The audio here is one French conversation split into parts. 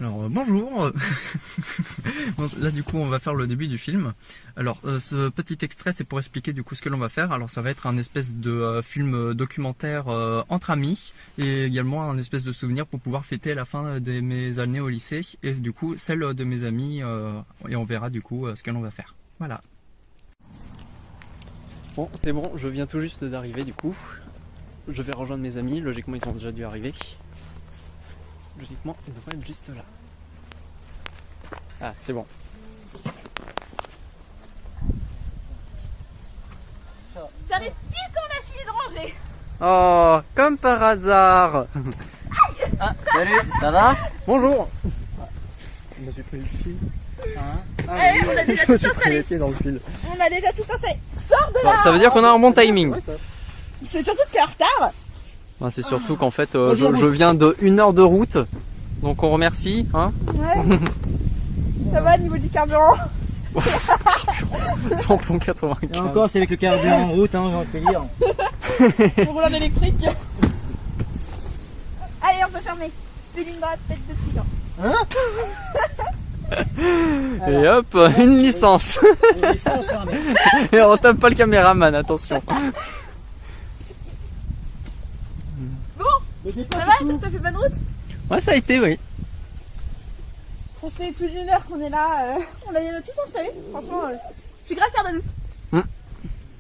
Alors bonjour. Bon, là du coup on va faire le début du film. Alors ce petit extrait c'est pour expliquer du coup ce que l'on va faire. Alors ça va être un espèce de film documentaire entre amis et également un espèce de souvenir pour pouvoir fêter la fin de mes années au lycée et du coup celle de mes amis et on verra du coup ce que l'on va faire. Voilà. Bon c'est bon, je viens tout juste d'arriver du coup. Je vais rejoindre mes amis, logiquement ils ont déjà dû arriver. Logiquement, il devrait être juste là. Ah, c'est bon. T'arrives pile quand on a fini de ranger. Oh, comme par hasard. Ah, salut, ça va? Bonjour. Je me suis pris le fil. On a déjà Je me tout suis pris installé. les pieds dans le fil. On a déjà tout installé. Sors de là. Ça veut dire qu'on a un bon timing. C'est surtout que t'es en retard. C'est surtout qu'en fait, je viens de 1 heure de route. Donc on remercie. Hein. Ouais. Ça va au niveau du carburant? Samplon 95. Et encore, c'est avec le carburant en route, hein, j'ai envie de te dire. On roule en électrique. Allez, on peut fermer. Stalingrad, tête de tigre. Et hop, une licence. Et ça, on ferme. Et on tape pas le caméraman, attention. Bon, Le départ, ça c'est va? tout. T'as fait bonne route? Ouais, ça a été, oui. Ça fait plus d'1 heure qu'on est là. On a tout installé. Franchement, je suis grâce à nous.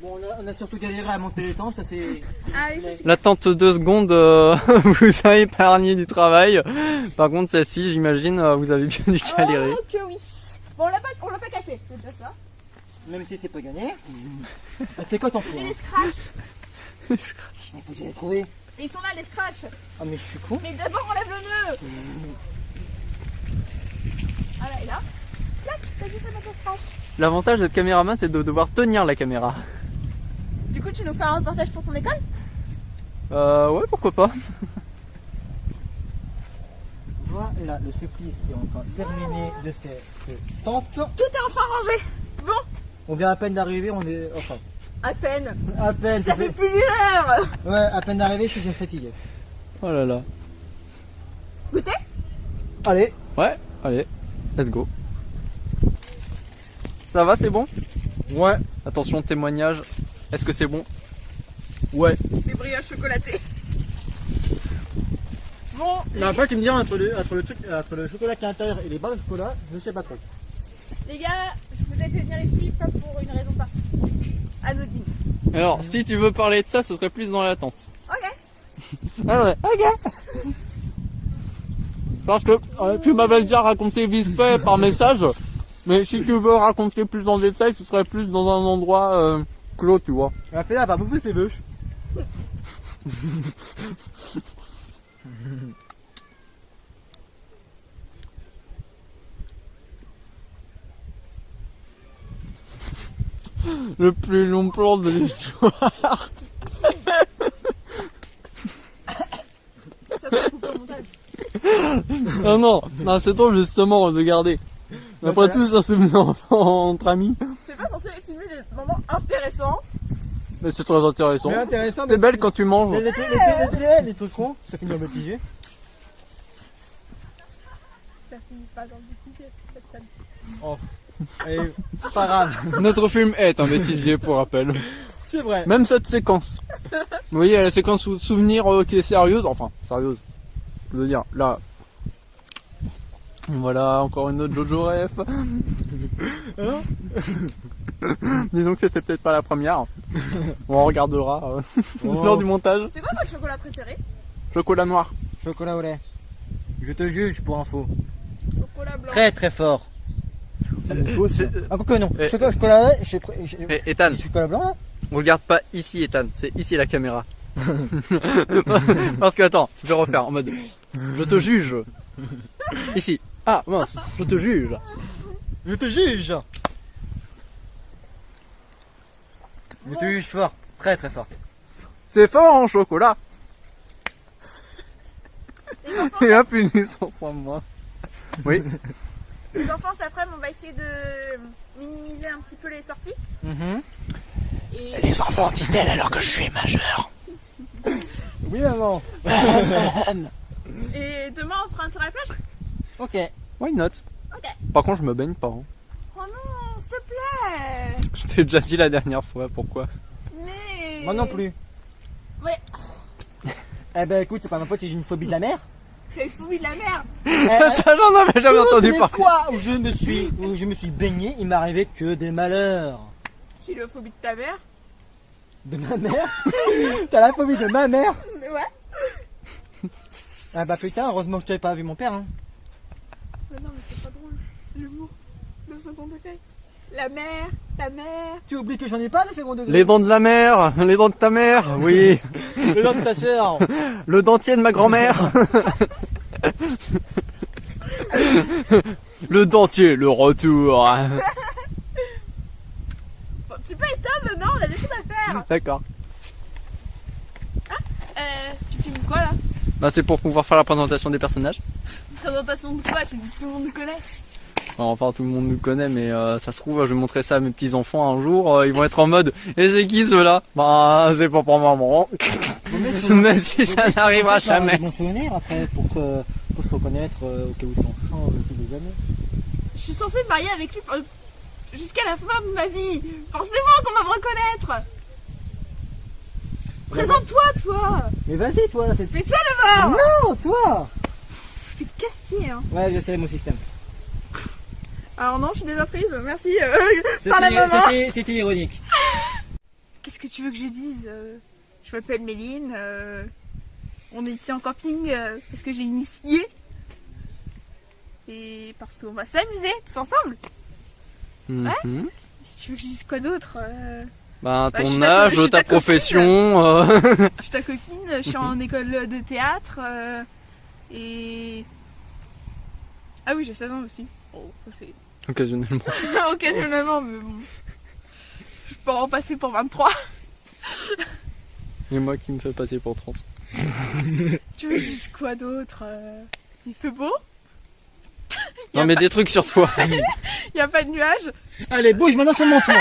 Bon, on a surtout galéré à monter les tentes, ça c'est... Ah oui, c'est L'attente 2 secondes vous a épargné du travail. Par contre, celle-ci, j'imagine, vous avez bien dû galérer. Oh que oui. Bon, on l'a pas cassé, c'est déjà ça. Même si c'est pas gagné. C'est quoi ton Et point? les scratchs. Il faut que j'aille trouver. Et ils sont là, les scratchs. Ah, mais je suis con. Mais d'abord, on lève le nœud. Voilà, et là. Clac, t'as juste à mettre le scratch. L'avantage d'être caméraman, c'est de devoir tenir la caméra. Du coup, tu nous fais un reportage pour ton école? Ouais, pourquoi pas. Voilà le supplice qui est enfin terminé de cette tente. Tout est enfin rangé. Bon, On vient à peine d'arriver, on est... Enfin, à peine. à peine. Ça fait plus d'1 heure. Ouais, à peine d'arriver, je suis déjà fatigué. Oh là là. Goûtez? Allez. Ouais, allez, let's go. Ça va, c'est bon? Ouais. Attention, témoignage. Est-ce que c'est bon? Ouais. Des brioches chocolatées. Bon, Mais après, tu me dis entre le chocolat qui est à l'intérieur et les barres de chocolat, je sais pas trop. les gars, je vous ai fait venir ici pas pour une raison anodine. Alors, si tu veux parler de ça, ce serait plus dans l'attente. Ok. Ah ouais, ok. Parce que tu m'avais déjà raconté vite fait par message, mais si tu veux raconter plus en détail, ce serait plus dans un endroit clos, tu vois. Elle fait là, elle va bouffer ses bûches. Le plus long plan de l'histoire. Ça se coupe au montage. Ah non, c'est toi justement de garder. Après tout, ça se met entre amis. C'est pas censé filmer des moments intéressants. Mais c'est très intéressant. Mais intéressant. T'es belle quand tu manges. Les trucs cons, ça finit en bêtisier. Ça finit pas dans du coup. Oh. Et pas grave. Notre film est un bêtisier pour rappel. C'est vrai. Même cette séquence. Vous voyez, la séquence souvenir qui est sérieuse. Enfin, sérieuse. Je veux dire, là. Voilà, encore une autre Jojo Ref. Disons que c'était peut-être pas la première. On regardera lors du montage. C'est quoi votre chocolat préféré? Chocolat noir. Chocolat au lait. Je te juge pour info. Chocolat blanc. Très très fort. C'est- Ah, quoi que non. Eh. Chocolat au lait, Eh, Ethan, chocolat blanc là. regarde pas ici, Ethan. C'est ici la caméra. Parce que attends, je vais refaire en mode. Je te juge. Ici. Ah mince, je te juge. Je te juge. Je te juge fort. Très très fort. C'est fort en chocolat. Les enfants, Et hop, une licence en moins. Oui. les enfants, cet après-midi, on va essayer de minimiser un petit peu les sorties. Et Les enfants, dit-elle alors que je suis majeur. Oui maman. Et demain, on fera un tour à la plage? Ok. Why not? Ok. Par contre, je me baigne pas. Hein. Oh non, s'il te plaît. Je t'ai déjà dit la dernière fois pourquoi. Mais... Moi non plus. Ouais, Eh ben écoute, c'est pas ma faute si j'ai une phobie de la mer. j'ai le phobie de la mer. J'en avais jamais entendu Toutes les parler. fois où je me suis baigné, il m'arrivait que des malheurs. J'ai le phobie de ta mère. De ma mère. T'as la phobie de ma mère. Mais ouais. Ah bah putain, heureusement que tu n'avais pas vu mon père. Hein. Mais non, mais c'est pas drôle. L'humour. Le second degré. La mer, ta mère. Tu oublies que j'en ai pas de second degré. Les dents de la mère, les dents de ta mère, oui. Les dents de ta soeur. Le dentier de ma grand-mère. Le dentier, le retour. Bon, tu peux éteindre maintenant, on a des choses à faire. D'accord. Tu filmes quoi là? Bah, c'est pour pouvoir faire la présentation des personnages. Présentation de quoi? Tu dis que tout le monde nous connaît. Enfin, tout le monde nous connaît, mais ça se trouve, je vais montrer ça à mes petits-enfants un jour. Ils vont être en mode, et c'est qui ceux-là? Bah, c'est pas pour maman. Mais si ça n'arrivera jamais. Bon souvenir après pour se reconnaître au cas où ça en change au fil des années. Je suis censée me marier avec lui jusqu'à la fin de ma vie. Forcément qu'on va me reconnaître. Présente-toi, toi. Mais vas-y toi, c'est... Mais toi d'abord. Non, toi. C'est casse-pied, hein. Ouais, je sais mon système. Alors non, je suis déjà prise. Merci. Par la maman. C'était ironique. Qu'est-ce que tu veux que je dise? Je m'appelle Méline. On est ici en camping parce que j'ai initié. Et parce qu'on va s'amuser tous ensemble. Mhm. Tu veux que je dise quoi d'autre? Bah, je suis ton ta âge, copine. ta profession. Je suis ta copine, je suis en école de théâtre. Et... Ah oui, j'ai 16 ans aussi. Oh, ça c'est... Occasionnellement. Occasionnellement, mais bon. Je peux en passer pour 23. Et moi qui me fais passer pour 30. Tu veux que je dise quoi d'autre? Il fait beau? Non, mais des trucs sur toi. Il n'y a pas de nuages? Allez, bouge, maintenant c'est mon tour.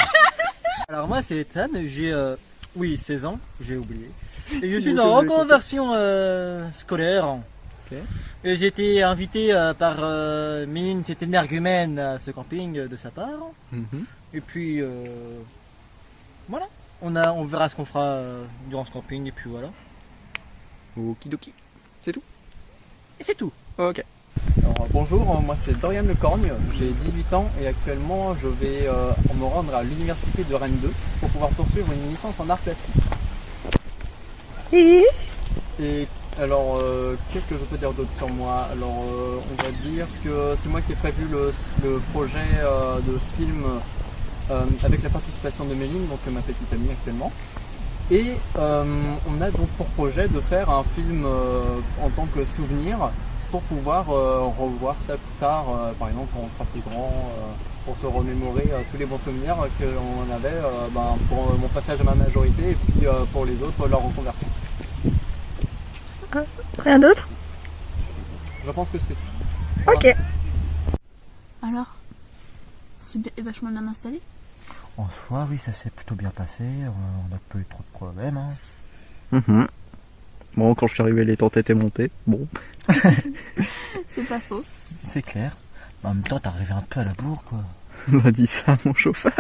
Alors moi c'est Ethan, j'ai 16 ans, j'ai oublié. Et je suis en reconversion scolaire. Ok. Et j'ai été invité par Mine, c'était une énergumène à ce camping de sa part. Mhm. Et puis voilà, on verra ce qu'on fera durant ce camping et puis voilà. Okidoki. C'est tout. Et c'est tout. Ok. Alors, bonjour, moi c'est Dorian Lecorgne, j'ai 18 ans et actuellement je vais me rendre à l'université de Rennes 2 pour pouvoir poursuivre une licence en art plastique. Et alors, qu'est-ce que je peux dire d'autre sur moi? Alors, on va dire que c'est moi qui ai prévu le projet de film avec la participation de Méline, donc ma petite amie actuellement. Et on a donc pour projet de faire un film en tant que souvenir pour pouvoir revoir ça plus tard, par exemple quand on sera plus grand, pour se remémorer tous les bons souvenirs qu'on avait pour mon passage à ma majorité et puis pour les autres, leur reconversion. Rien d'autre? Je pense que c'est... Ok. Alors, c'est vachement bien installé? En soi, oui, ça s'est plutôt bien passé, on n'a pas eu trop de problèmes. Hein. Mhm. Bon, quand je suis arrivé, les tentes étaient montées. Bon. C'est pas faux. C'est clair. Mais en même temps, t'es arrivé un peu à la bourre, quoi. On m'a dit ça, mon chauffeur.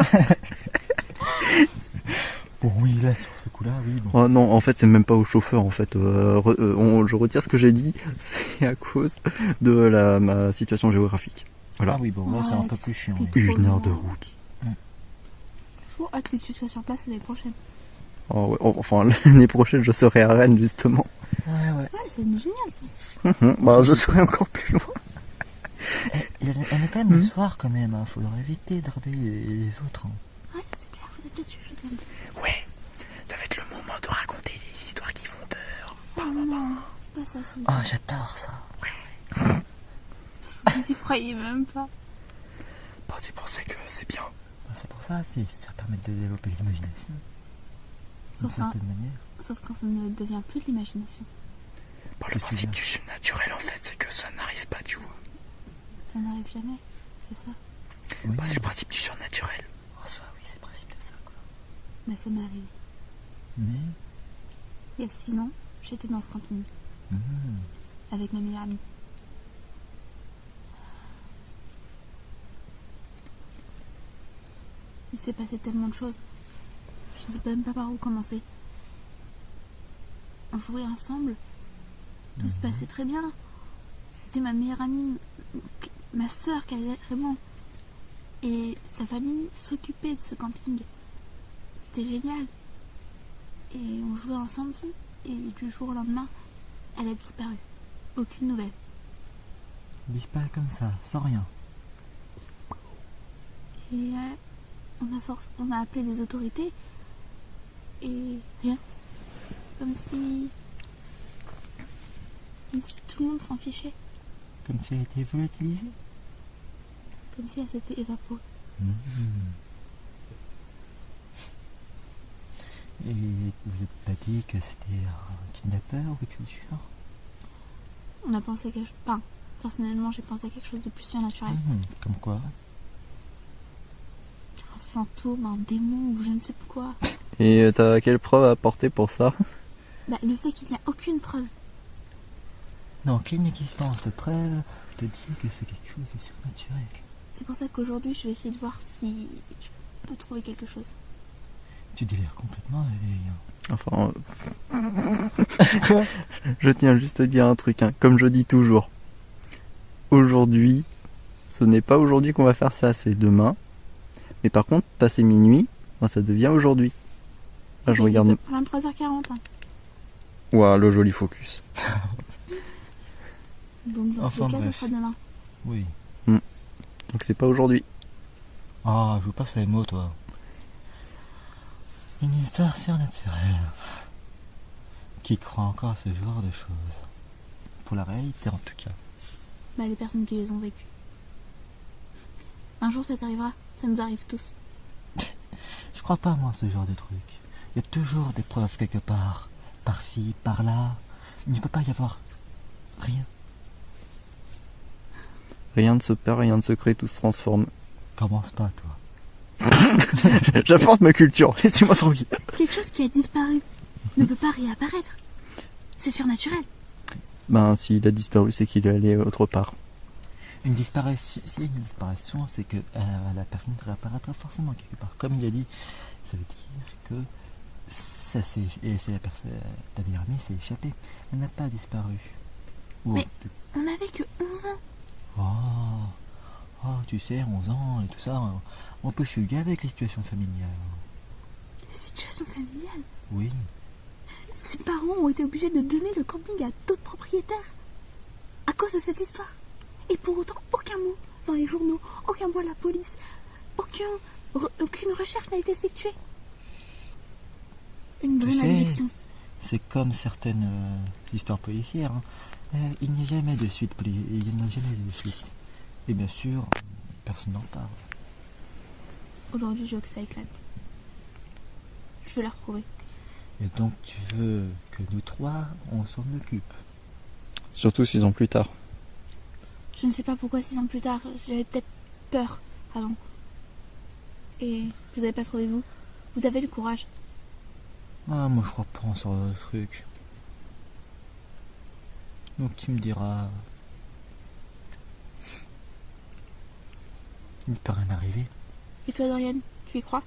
Bon, oui, là, sur ce coup-là, oui. Bon. Oh non, en fait, c'est même pas au chauffeur, en fait. Je retire ce que j'ai dit. C'est à cause de ma situation géographique. Voilà. Ah oui, bon, là, c'est un peu plus chiant. Oui. 1 heure de route. Faut hâte que tu sois sur place l'année prochaine. Oh, ouais, enfin, l'année prochaine, je serai à Rennes, justement. Ouais. Ouais, c'est génial ça. Bah, je serai encore plus loin. On est quand même le soir, quand même. Hein. Faudrait éviter de réveiller les autres. Hein. Ouais, c'est clair, faudrait peut-être chuchoter un peu. Ouais, ça va être le moment de raconter les histoires qui font peur. Oh non, c'est pas ça, c'est Oh, j'adore ça. Vous y croyez même pas. Bah, c'est pour ça que c'est bien. C'est pour ça, ça permet de développer l'imagination. D'une Sauf, certaine manière. sauf quand ça ne devient plus de l'imagination. Bah, le principe du surnaturel, en fait, c'est que ça n'arrive pas du tout. Ça n'arrive jamais, c'est ça. Oui. Bah, c'est le principe du surnaturel. En soi, oui, c'est le principe de ça, quoi. Mais ça m'est arrivé. Mais... Il y a 6 ans, j'étais dans ce camping avec ma meilleure amie. Il s'est passé tellement de choses. Je ne sais même pas par où commencer. On jouait ensemble. Tout se passait très bien. C'était ma meilleure amie, ma sœur carrément. Et sa famille s'occupait de ce camping. C'était génial. Et on jouait ensemble. Et du jour au lendemain, elle a disparu. Aucune nouvelle. Disparaît comme ça, sans rien. Et on a appelé les autorités. Et rien. Comme si tout le monde s'en fichait. Comme si elle était volatilisée. Comme si elle s'était évaporée. Et vous n'êtes pas dit que c'était un kidnappeur ou quelque chose du genre? On a pensé à quelque chose. Enfin, personnellement, j'ai pensé à quelque chose de plus surnaturel. Comme quoi? Un fantôme, un démon ou je ne sais pas quoi. Et t'as quelle preuve à apporter pour ça? Bah, le fait qu'il n'y a aucune preuve. Non, aucune existence de preuve te dit que c'est quelque chose de surnaturel. C'est pour ça qu'aujourd'hui, je vais essayer de voir si je peux trouver quelque chose. Tu délires complètement, éveillé. Enfin, je tiens juste à dire un truc, hein. Comme je dis toujours, aujourd'hui, ce n'est pas aujourd'hui qu'on va faire ça, c'est demain. Mais par contre, passé minuit, ben, ça devient aujourd'hui. Là, je regarde. 23h40. Hein. Ouah, le joli focus. Donc dans tous les cas, ça sera demain. Oui. Donc c'est pas aujourd'hui. Ah, je joue pas sur les mots, toi. Une histoire surnaturelle. Qui croit encore à ce genre de choses? Pour la réalité, en tout cas. Bah, les personnes qui les ont vécues. Un jour, ça t'arrivera. Ça nous arrive tous. Je crois pas, moi, à ce genre de truc. Il y a toujours des preuves quelque part. Par-ci, par-là. Il ne peut pas y avoir rien. Rien ne se perd, rien ne se crée, tout se transforme. Commence pas, toi. J'apporte ma culture, laissez-moi tranquille. Quelque chose qui a disparu ne peut pas réapparaître. C'est surnaturel. Ben, s'il a disparu, c'est qu'il est allé autre part. Une disparition, s'il y a une disparition, c'est que la personne réapparaîtra forcément quelque part. Comme il a dit, ça veut dire que ça c'est la personne, ta meilleure amie s'est échappée. Elle n'a pas disparu. Mais on n'avait que 11 ans. Oh, tu sais, 11 ans et tout ça, on peut fuguer avec les situations familiales. Les situations familiales? Oui. Ses parents ont été obligés de donner le camping à d'autres propriétaires à cause de cette histoire. Et pour autant, aucun mot dans les journaux, aucun mot à la police, aucune recherche n'a été effectuée. Une bonne malédiction. C'est comme certaines histoires policières. Hein. Il n'y a jamais de suite. Il n'y a jamais de suite. Et bien sûr, personne n'en parle. Aujourd'hui, je veux que ça éclate. Je veux la retrouver. Et donc, tu veux que nous trois, on s'en occupe? Surtout 6 ans plus tard. Je ne sais pas pourquoi 6 ans plus tard. J'avais peut-être peur avant. Et vous n'avez pas trouvé, vous? Vous avez le courage? Ah, moi, je crois pas en ce genre de truc. Donc, tu me diras... Il ne peut rien arriver. Et toi, Dorian, tu y crois?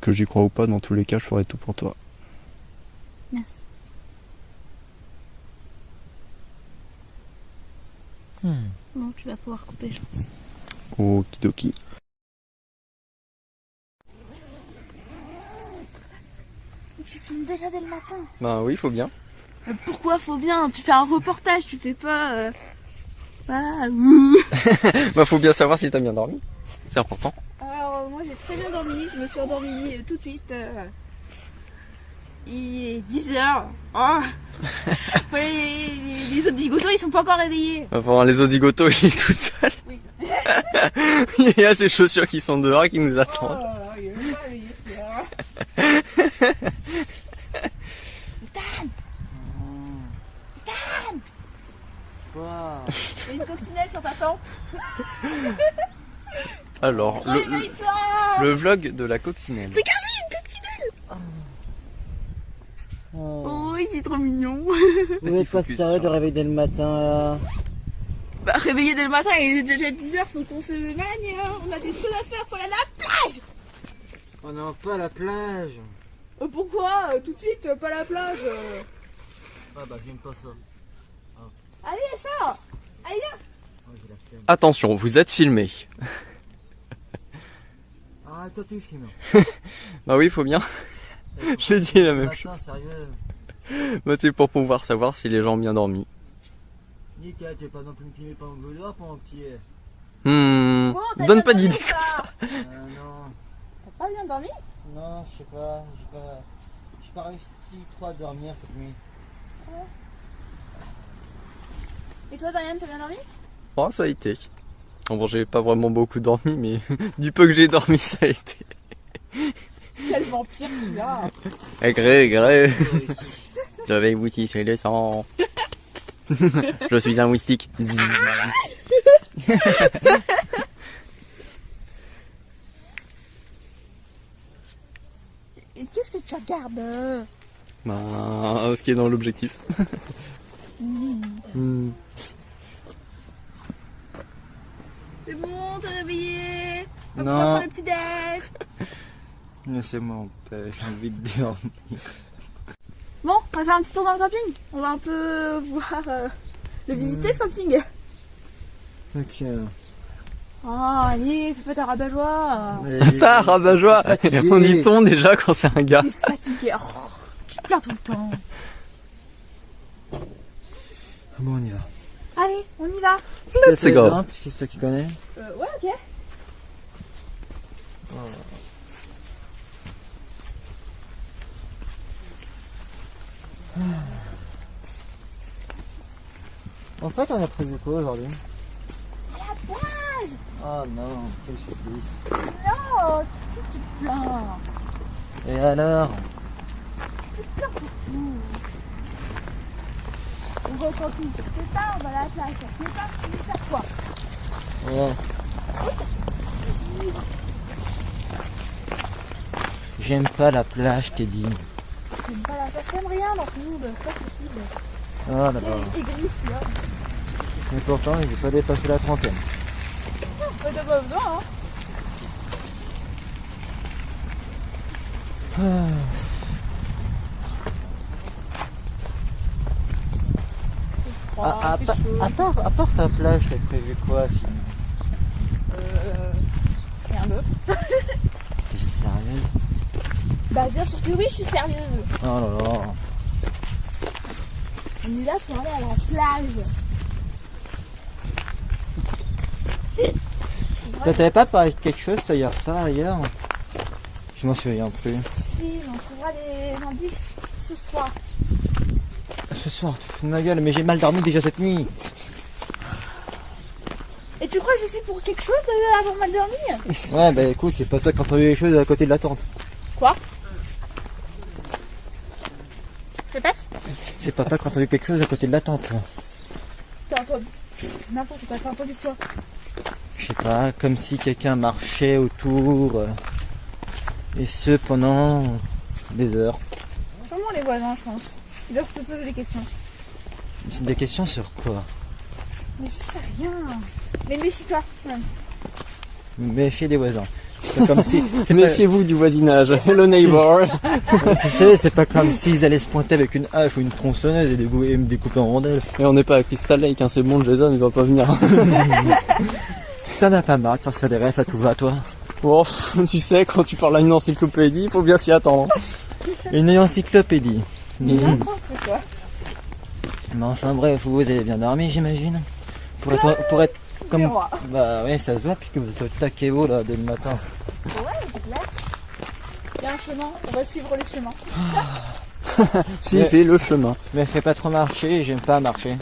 Que j'y crois ou pas, dans tous les cas, je ferai tout pour toi. Merci. Bon, tu vas pouvoir couper, je pense. Okidoki. Tu filmes déjà dès le matin. Ben oui, faut bien. Pourquoi faut bien? Tu fais un reportage, tu fais pas... Bah faut bien savoir si t'as bien dormi. C'est important. Alors moi j'ai très bien dormi, je me suis endormie tout de suite. Il est 10h. Oh. Les autres zigotos ils sont pas encore réveillés. Enfin, les odigotos, il est tout seul. Oui. Il y a ses chaussures qui sont dehors et qui nous attendent. Oh là là, il est même pas réveillé celui-là. Wow. Il y a une coccinelle sur ta tente. Alors, le vlog de la coccinelle. Oh, il est trop mignon. Vous n'êtes pas sérieux de réveiller dès le matin là? Bah, réveillé dès le matin, il est déjà 10h, faut qu'on se magne, hein. On a des choses à faire, faut aller à la plage. Oh non, pas la plage. Pourquoi tout de suite, pas la plage Ah bah j'aime pas ça. Allez, ça. Allez, viens. Oh, j'ai la flemme. Attention, vous êtes filmé. Ah toi tu filmes. Bah oui, faut bien. J'ai dit la même chose. Attends, sérieux. Bah, c'est pour pouvoir savoir si les gens ont bien dormi. Nickel, tu vas pas non plus me filmer pendant que je dors pendant que tu y es. Bon, t'as Donne bien pas dormi d'idées ou comme ça. Non, T'as pas bien dormi? non, je sais pas, je suis pas réussi trop à dormir cette nuit. Et toi, Darian, t'as bien dormi? Oh, ça a été. Bon, j'ai pas vraiment beaucoup dormi, mais du peu que j'ai dormi, ça a été. Quel vampire celui-là! Agré. Je vais vous tisser le sang. Je suis un moustique. Et qu'est-ce que tu regardes? Bah, ce qui est dans l'objectif. C'est bon, t'es réveillé? On va Non. pouvoir faire le petit déj. Laissez-moi en paix, j'ai envie de dormir. Bon, on va faire un petit tour dans le camping. On va un peu voir, le visiter ce camping. Ok. Oh, allez, fais pas ta rabat-joie. T'as rabat-joie. Fatigué. On dit ton déjà quand c'est un gars. T'es fatigué. Oh, tu te plains tout le temps. Bon, on y va. Allez, on y va. C'est grave. Hein, puisque c'est toi qui connais. Ouais, ok. En fait, on a prévu quoi aujourd'hui? La plage. Oh non, quel supplice. Non, tu te plains. Et alors? Tu te plains pour tout. On va au camping. C'est pas, on va à la plage. C'est pas, tu veux faire quoi? Ouais. J'aime pas la plage, t'ai dit. J'aime pas la plage. T'aimes rien dans ce monde. C'est pas possible. Ah d'accord. Il glisse là. Mais pourtant, il n'est pas dépassé la trentaine. T'as pas besoin, hein. À part ta plage, t'as prévu quoi sinon? Rien d'autre. T'es sérieuse? Bah bien sûr que oui, je suis sérieuse. Oh là là. On est là pour aller à la plage. Toi, t'avais pas parlé de quelque chose toi, hier soir, ailleurs? Je m'en souviens plus. Si, on trouvera des indices ce soir. Ce soir, tu te fous de ma gueule, mais j'ai mal dormi déjà cette nuit. Et tu crois que je suis pour quelque chose avant mal dormi? Ouais, bah écoute, c'est pas toi qui as entendu les choses à côté de la tente. Quoi? Répète? C'est pas toi qui as entendu quelque chose à côté de la tente. Toi. T'as entendu n'importe quoi, t'as entendu quoi? Je sais pas, comme si quelqu'un marchait autour. Et ce pendant des heures. Sûrement les voisins, je pense. Ils doivent se poser des questions. C'est des questions sur quoi? Mais je sais rien. Mais méfie-toi. Ouais. Méfier des voisins. C'est pas comme si. Méfiez-vous du voisinage. Hello neighbor. Tu sais, c'est pas comme s'ils allaient se pointer avec une hache ou une tronçonneuse et me découper en rondelles. Et on n'est pas à Crystal Lake, hein, c'est bon, Jason, il va pas venir. T'en as pas marre de sortir des rêves à tout va, toi. Oh, tu sais, quand tu parles à une encyclopédie, il faut bien s'y attendre. Une encyclopédie. N'importe quoi. Mais enfin bref, vous avez bien dormi, j'imagine. Pour être comme. Miroir. Bah ouais, ça se voit puisque vous êtes au taquet haut là dès le matin. Ouais, c'est clair. Il y a un chemin, on va suivre le chemin. Suivez le chemin. Mais fais pas trop marcher, j'aime pas marcher.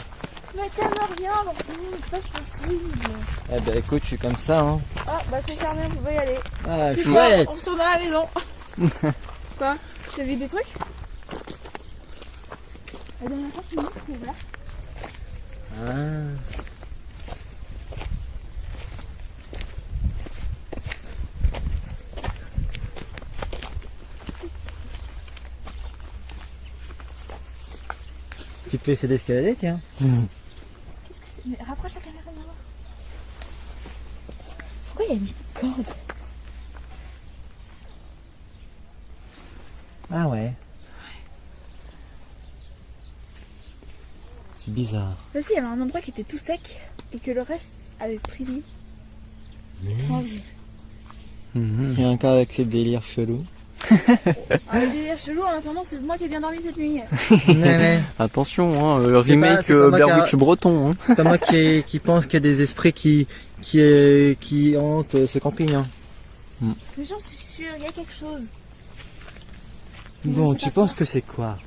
Mais t'aimes rien dans ce monde, c'est pas possible. Eh ben écoute, je suis comme ça, hein. Ah, bah c'est fermé, on peut y aller. Ah, Super, chouette. on retourne à la maison. Quoi? T'as vu des trucs? La dernière fois, tu m'as dit que c'était ouvert. Ah. Tu peux essayer d'escalader, tiens. Qu'est-ce que c'est? Mais rapproche la caméra. il y a une corde? Ah ouais. C'est bizarre. Là aussi, il y avait un endroit qui était tout sec et que le reste avait pris vie. Étrange. Il y a un cas avec ces délires chelous. Le délire chelou, en attendant, c'est moi qui ai bien dormi cette nuit. mais Attention, hein, le C'est remake pas moi Blair qui a- Witch breton. Hein. c'est pas moi qui pense qu'il y a des esprits qui hantent ce camping. Hein. Mais j'en suis sûre, il y a quelque chose. Bon, je sais tu pas penses que c'est quoi?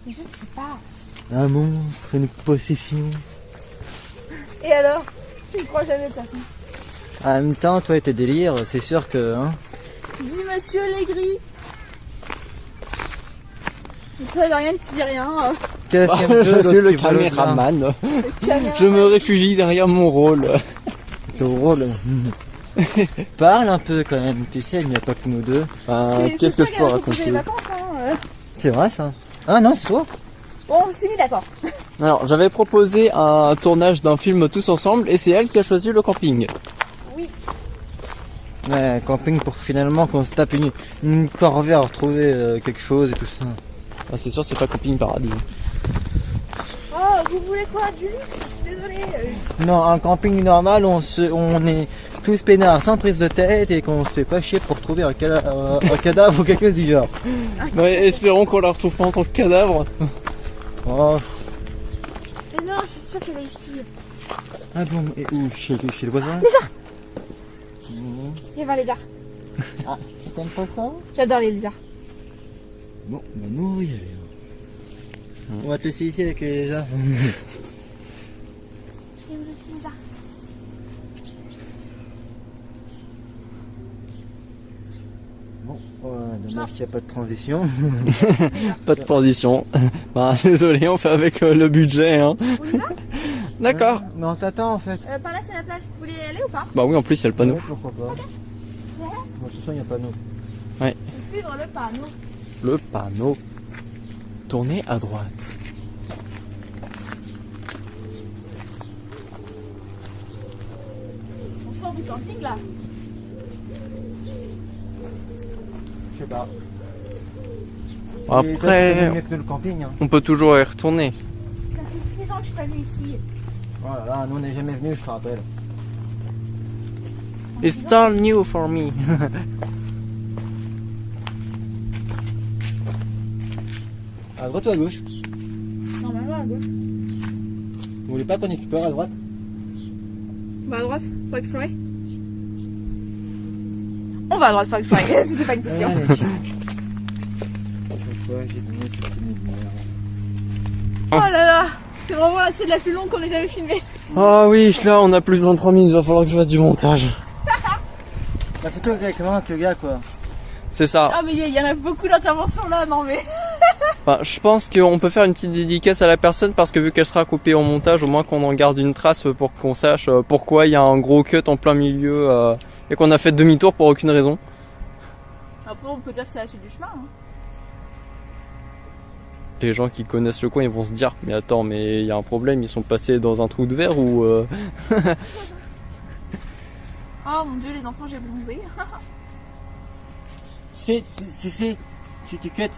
Mais je ne sais pas. Un monstre, une possession. Et alors? Tu ne crois jamais de toute façon. En même temps, toi et tes délires, c'est sûr que... Hein, Dis monsieur Legris. Et toi, Dorian, tu dis rien. qu'est-ce Bah, qu'il y a un peu je suis l'autre le qui vole au-delà? caméraman. Caméra. Je me réfugie derrière mon rôle. Ton rôle. Parle un peu quand même, tu sais, il n'y a pas que nous deux. Qu'est-ce que je peux raconter? Les vacances, hein. C'est vrai ça? Ah non, c'est toi? Bon, on s'est mis d'accord. Alors, j'avais proposé un tournage d'un film tous ensemble et c'est elle qui a choisi le camping. Ouais, camping pour finalement qu'on se tape une corvée à retrouver quelque chose et tout ça. Ah, c'est sûr, c'est pas camping paradis. Oh, vous voulez quoi? Du luxe? Je suis désolée. Non, un camping normal, on est tous peinards, sans prise de tête et qu'on se fait pas chier pour trouver un cadavre ou quelque chose du genre. Ouais, espérons qu'on la retrouve pas en tant que cadavre. Oh, Mais non, je suis sûre qu'elle est ici. ah bon, et où? Chez le voisin? Il y avait un lézard. Ah, tu t'aimes pas ça? J'adore les lézards. Bon, bah nous on va y aller. On va te laisser ici avec les lézards. Et où le petit lézard? Bon, dommage qu'il n'y a pas de transition. Pas de transition. Bah, désolé, on fait avec le budget. Hein. On y va? D'accord. Mais on t'attend en fait. Par là, c'est la plage. Vous voulez y aller ou pas? Bah oui, en plus, il y a le panneau. Ouais, pourquoi pas. Moi de toute façon il n'y a pas nous. Suivre le panneau. Le panneau. Tournez à droite. On sort du camping là. Je sais pas. Après, mieux que le camping. Hein. on peut toujours y retourner. Ça fait 6 ans que je suis pas venue ici. Oh là là, nous on n'est jamais venus, je te rappelle. It's all new for me. À droite ou à gauche? Normalement à gauche. Vous voulez pas qu'on explore à droite? Bah à droite, faut explorer. On va à droite, faut explorer. C'était pas une question. Allez. Chaque fois j'ai donné cette lumière. Oh là là, c'est vraiment la scène la plus longue qu'on ait jamais filmée. Ah oui, là, on a plus de 23 minutes. Il va falloir que je fasse du montage. La photo avec vraiment que le gars quoi. C'est ça. Ah mais il y en a beaucoup d'interventions là, non mais. Enfin, je pense qu'on peut faire une petite dédicace à la personne parce que vu qu'elle sera coupée en montage, au moins qu'on en garde une trace pour qu'on sache pourquoi il y a un gros cut en plein milieu et qu'on a fait demi-tour pour aucune raison. Après on peut dire que c'est la suite du chemin. Hein. Les gens qui connaissent le coin, ils vont se dire mais attends, mais il y a un problème, ils sont passés dans un trou de verre ou Oh mon dieu, les enfants, j'ai bronzé. Tu cut,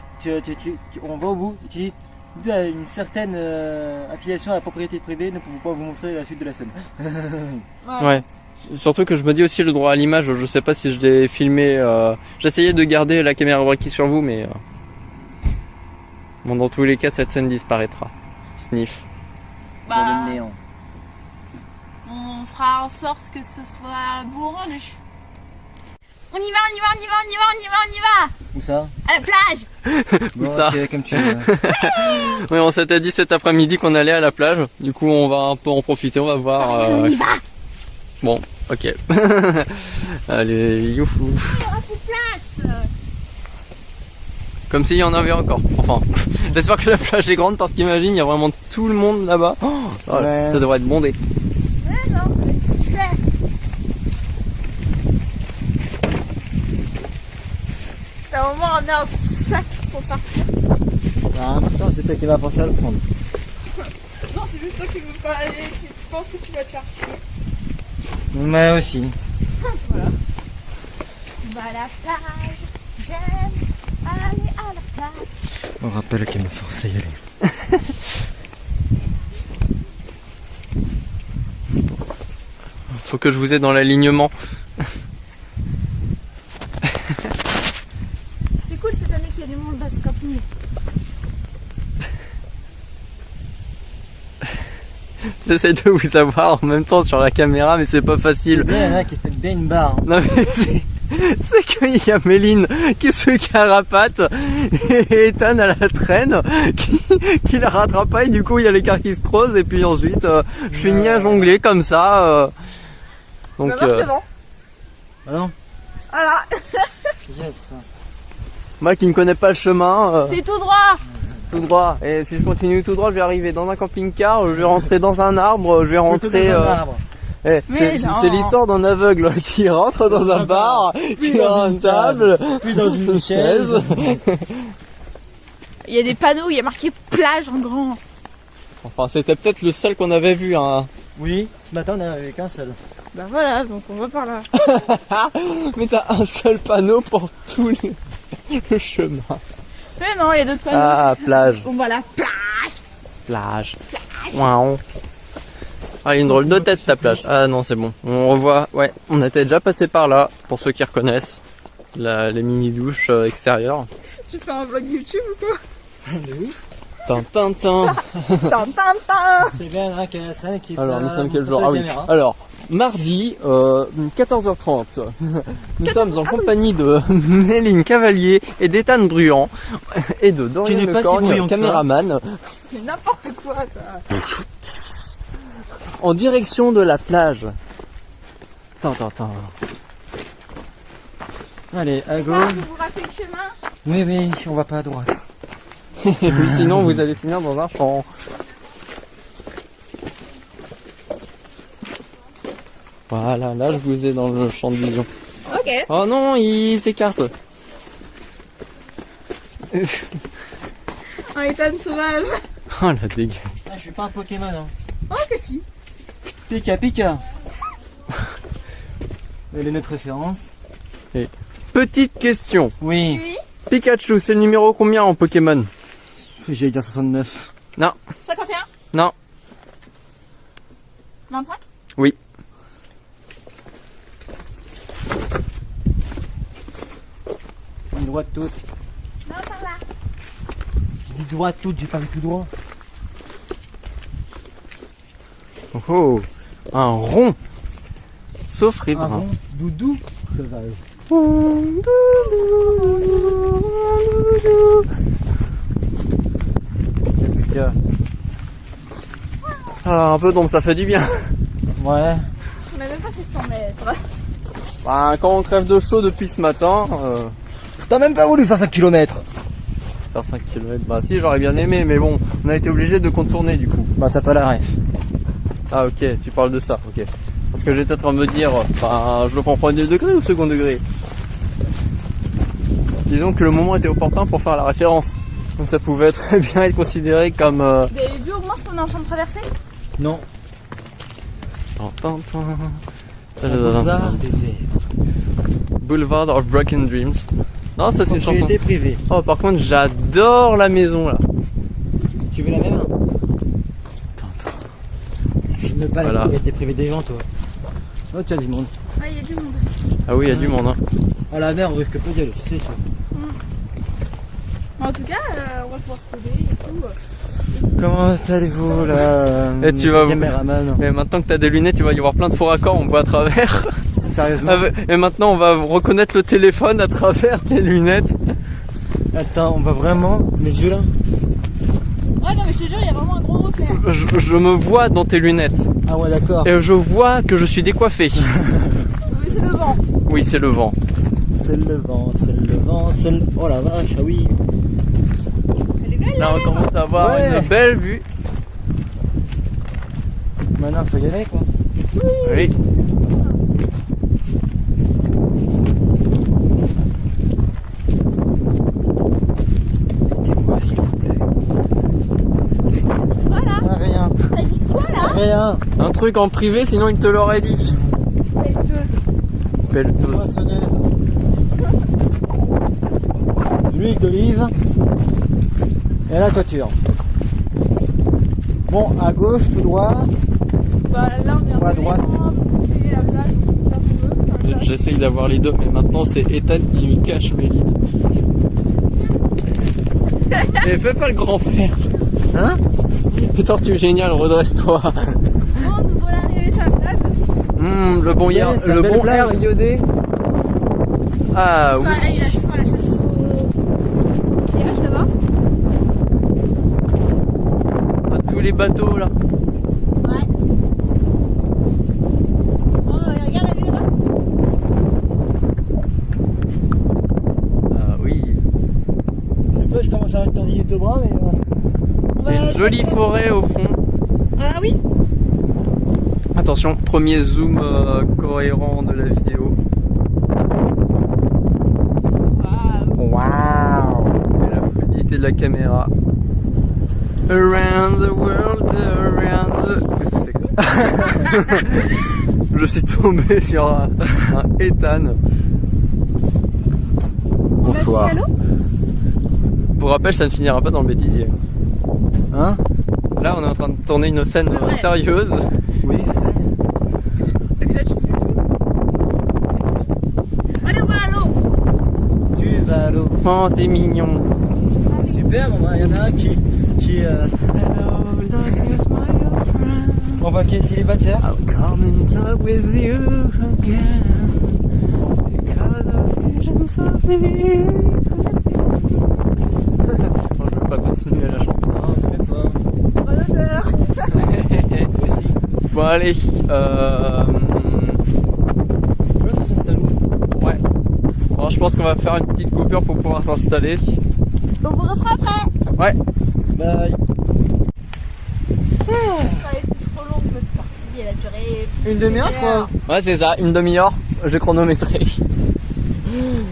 on va au bout, tu dis, dû à une certaine affiliation à la propriété privée, ne pouvons pas vous montrer la suite de la scène. Ouais. Surtout que je me dis aussi le droit à l'image, je sais pas si je l'ai filmé, j'essayais de garder la caméra braquée sur vous mais bon, dans tous les cas cette scène disparaîtra. Sniff. Dans le néant. On fera en sorte que ce soit beau rendu. On y va, on y va, on y va, on y va, on y va, on y va. Où ça? À la plage. Bon, ça ok, comme tu veux. Oui, on s'était dit cet après-midi qu'on allait à la plage, du coup on va un peu en profiter, on va voir. On y va. Bon, ok. Allez, youfou. Il y aura plus de place. Comme s'il y en avait encore. Enfin, j'espère que la plage est grande parce qu'imagine, il y a vraiment tout le monde là-bas. Oh, Ouais. Ça devrait être bondé. Ouais, non, c'est super. T'as vraiment ramené un sac pour partir. En même temps, c'est toi qui vas penser à le prendre. Non, c'est juste toi qui veux pas aller, qui penses que tu vas te faire chier. Mais aussi. Voilà. On va à la plage. J'aime aller à la plage. On rappelle qu'elle m'a forcé à y aller. Faut que je vous ai dans l'alignement. C'est cool cette année qu'il y a du monde dans ce camping. J'essaie de vous avoir en même temps sur la caméra, mais c'est pas facile. C'est bien, hein, qui se met bien une barre. Non mais c'est qu'il y a Méline qui se carapate et Ethan à la traîne qui la rattrape pas et du coup il y a l'écart qui se creuse et puis ensuite je finis à jongler comme ça. Donc On va voir devant. Ah non. Voilà. Yes. moi qui ne connais pas le chemin, C'est tout droit. tout droit. Et si je continue tout droit, je vais arriver dans un camping-car, je vais rentrer dans un arbre, je vais Plutôt rentrer. dans un arbre. Eh, Mais non. c'est l'histoire d'un aveugle qui rentre dans un bar, qui a une table, puis dans une chaise. Il y a des panneaux, il y a marqué plage en grand. Enfin, c'était peut-être le seul qu'on avait vu. Hein. Oui, ce matin on n'en avait qu'un seul. Bah voilà, donc on va par là. Mais t'as un seul panneau pour tout le chemin. Mais non, il y a d'autres panneaux. Ah, plage, On va à la plage. plage. Ouin. Ah, il y a une drôle de tête ta plage. Ah non, c'est bon. On revoit. Ouais, on était déjà passé par là, pour ceux qui reconnaissent. Les mini-douches extérieures. Tu fais un vlog YouTube ou quoi? Tintin. Tan, tan, tan. C'est bien, hein, qu'il y a la traîne qui. Alors, nous sommes quel sur jour? la Ah oui. caméra. Alors, mardi, 14h30. Nous sommes en compagnie de Méline Cavalier et d'Ethan Bruand et de Dorian Qui n'est pas si Lecorgne, bruyant que ça. caméraman, Mais n'importe quoi, ça. en direction de la plage. Tintin. Allez, à Ah, gauche. vous vous rappelez le chemin? Oui, oui, on va pas à droite. Et puis sinon, vous allez finir dans un champ. Voilà, là je vous ai dans le champ de vision. Ok. Oh non, il s'écarte. Un Ethan sauvage. Oh la dégueu. Ah, je suis pas un Pokémon, hein. Oh que si. Pika Pika. Elle est notre référence. Petite question. Oui, Oui. Pikachu, c'est le numéro combien en Pokémon? j'allais dire 69. 51. Non. 25. Oui. Une droite toute. Non, par là. J'ai dit droite toute, j'ai pas vu tout droit. Oh, oh. Un rond. Sauf Un riverain. rond doudou sauvage. Pika. Ah, un peu d'ombre, ça fait du bien. Ouais. On a même pas fait 100 mètres. Bah, quand on crève de chaud depuis ce matin, T'as même pas voulu faire 5 km. faire 5 km, bah si j'aurais bien aimé, mais bon, on a été obligé de contourner du coup. Bah t'as pas la ref. Ah ok, tu parles de ça, ok. Parce que j'étais en train de me dire, enfin, je le prends au premier degré ou au second degré? Disons que le moment était opportun pour faire la référence. Donc ça pouvait très bien être considéré comme... Vous avez vu au moins ce qu'on est en train de traverser? Non. Boulevard Boulevard of Broken Dreams. Non, ça c'est une chanson. Propriété privée. Oh, par contre, j'adore la maison là. Tu veux la même? Filme pas Voilà. la propriété privée des gens, toi. Oh, tiens, du monde. Ah, il y a du monde. Ah oui, il y a du monde. Hein. À la mer, on risque pas d'y aller, ça, c'est sûr. En tout cas, on va pouvoir se poser et tout. Comment allez-vous là? Et tu vas- caméraman. Et maintenant que tu as des lunettes, il va y avoir plein de faux raccords, on voit à travers. Sérieusement? Et maintenant, on va reconnaître le téléphone à travers tes lunettes. Attends, on va vraiment. Mes yeux là? Ouais, non, mais je te jure, il y a vraiment un gros reflet. Je me vois dans tes lunettes. Ah ouais, d'accord. Et je vois que je suis décoiffé. Oui, c'est le vent. Oui, c'est le vent. C'est le vent, c'est le vent, c'est le. Oh la vache, ah oui. Elle est belle. Là, on commence à avoir Ouais. une belle vue. Maintenant, faut y aller quoi. Oui. Aidez-moi s'il vous plaît. Voilà. Ah, rien. T'as dit quoi là? Rien. Un truc en privé, sinon il te l'aurait dit. Laiteuse. pelleteuse. Poissonneuse. L'huile d'olive. Et la toiture. Bon, à gauche, tout droit. Bah là on est un Ou à peu droite. loin, c'est la plage, on peut faire ce qu'on veut. Enfin, là, J'essaye d'avoir les deux, mais maintenant c'est Ethan qui lui cache mes leads. Et fais pas le grand-père. Hein? Putain, tu es génial, redresse-toi. Bon, nous voilà arrivés sur la plage. Le bon, Ouais, c'est une belle plage. air iodé. Ah oui. Il y a souvent la chasse au pillage là-bas. Tous les bateaux là. Ouais. Oh, regarde la vue là. Ah oui. Je sais pas, je commence à avoir tendiner deux bras, mais. Et une jolie forêt au fond. Ah oui. Attention, premier zoom cohérent de la vidéo. Waouh! Et la fluidité de la caméra. Around the world, around the... Qu'est-ce que c'est que ça? Je suis tombé sur un Ethan. Bonsoir. Pour rappel, ça ne finira pas dans le bêtisier. Hein? Là, on est en train de tourner une scène sérieuse. Oui, je sais. Allez, on va à l'eau. Tu vas à l'eau. Oh, c'est mignon. Super, bon, il y en a un qui on va qui est célibataire. I'll come and talk with you again. Because of visions of me. Non, je vais pas continuer la chanson. Non, je sais pas. Bon odeur. Moi aussi. Bon, allez. Tu veux qu'on s'installe où? Ouais. Bon, je pense qu'on va faire une petite coupure pour pouvoir s'installer. On vous refera après. Ouais. Bye. C'est trop long notre partie, elle a duré. Une demi-heure, quoi. Ouais, c'est ça, une demi-heure. J'ai chronométré.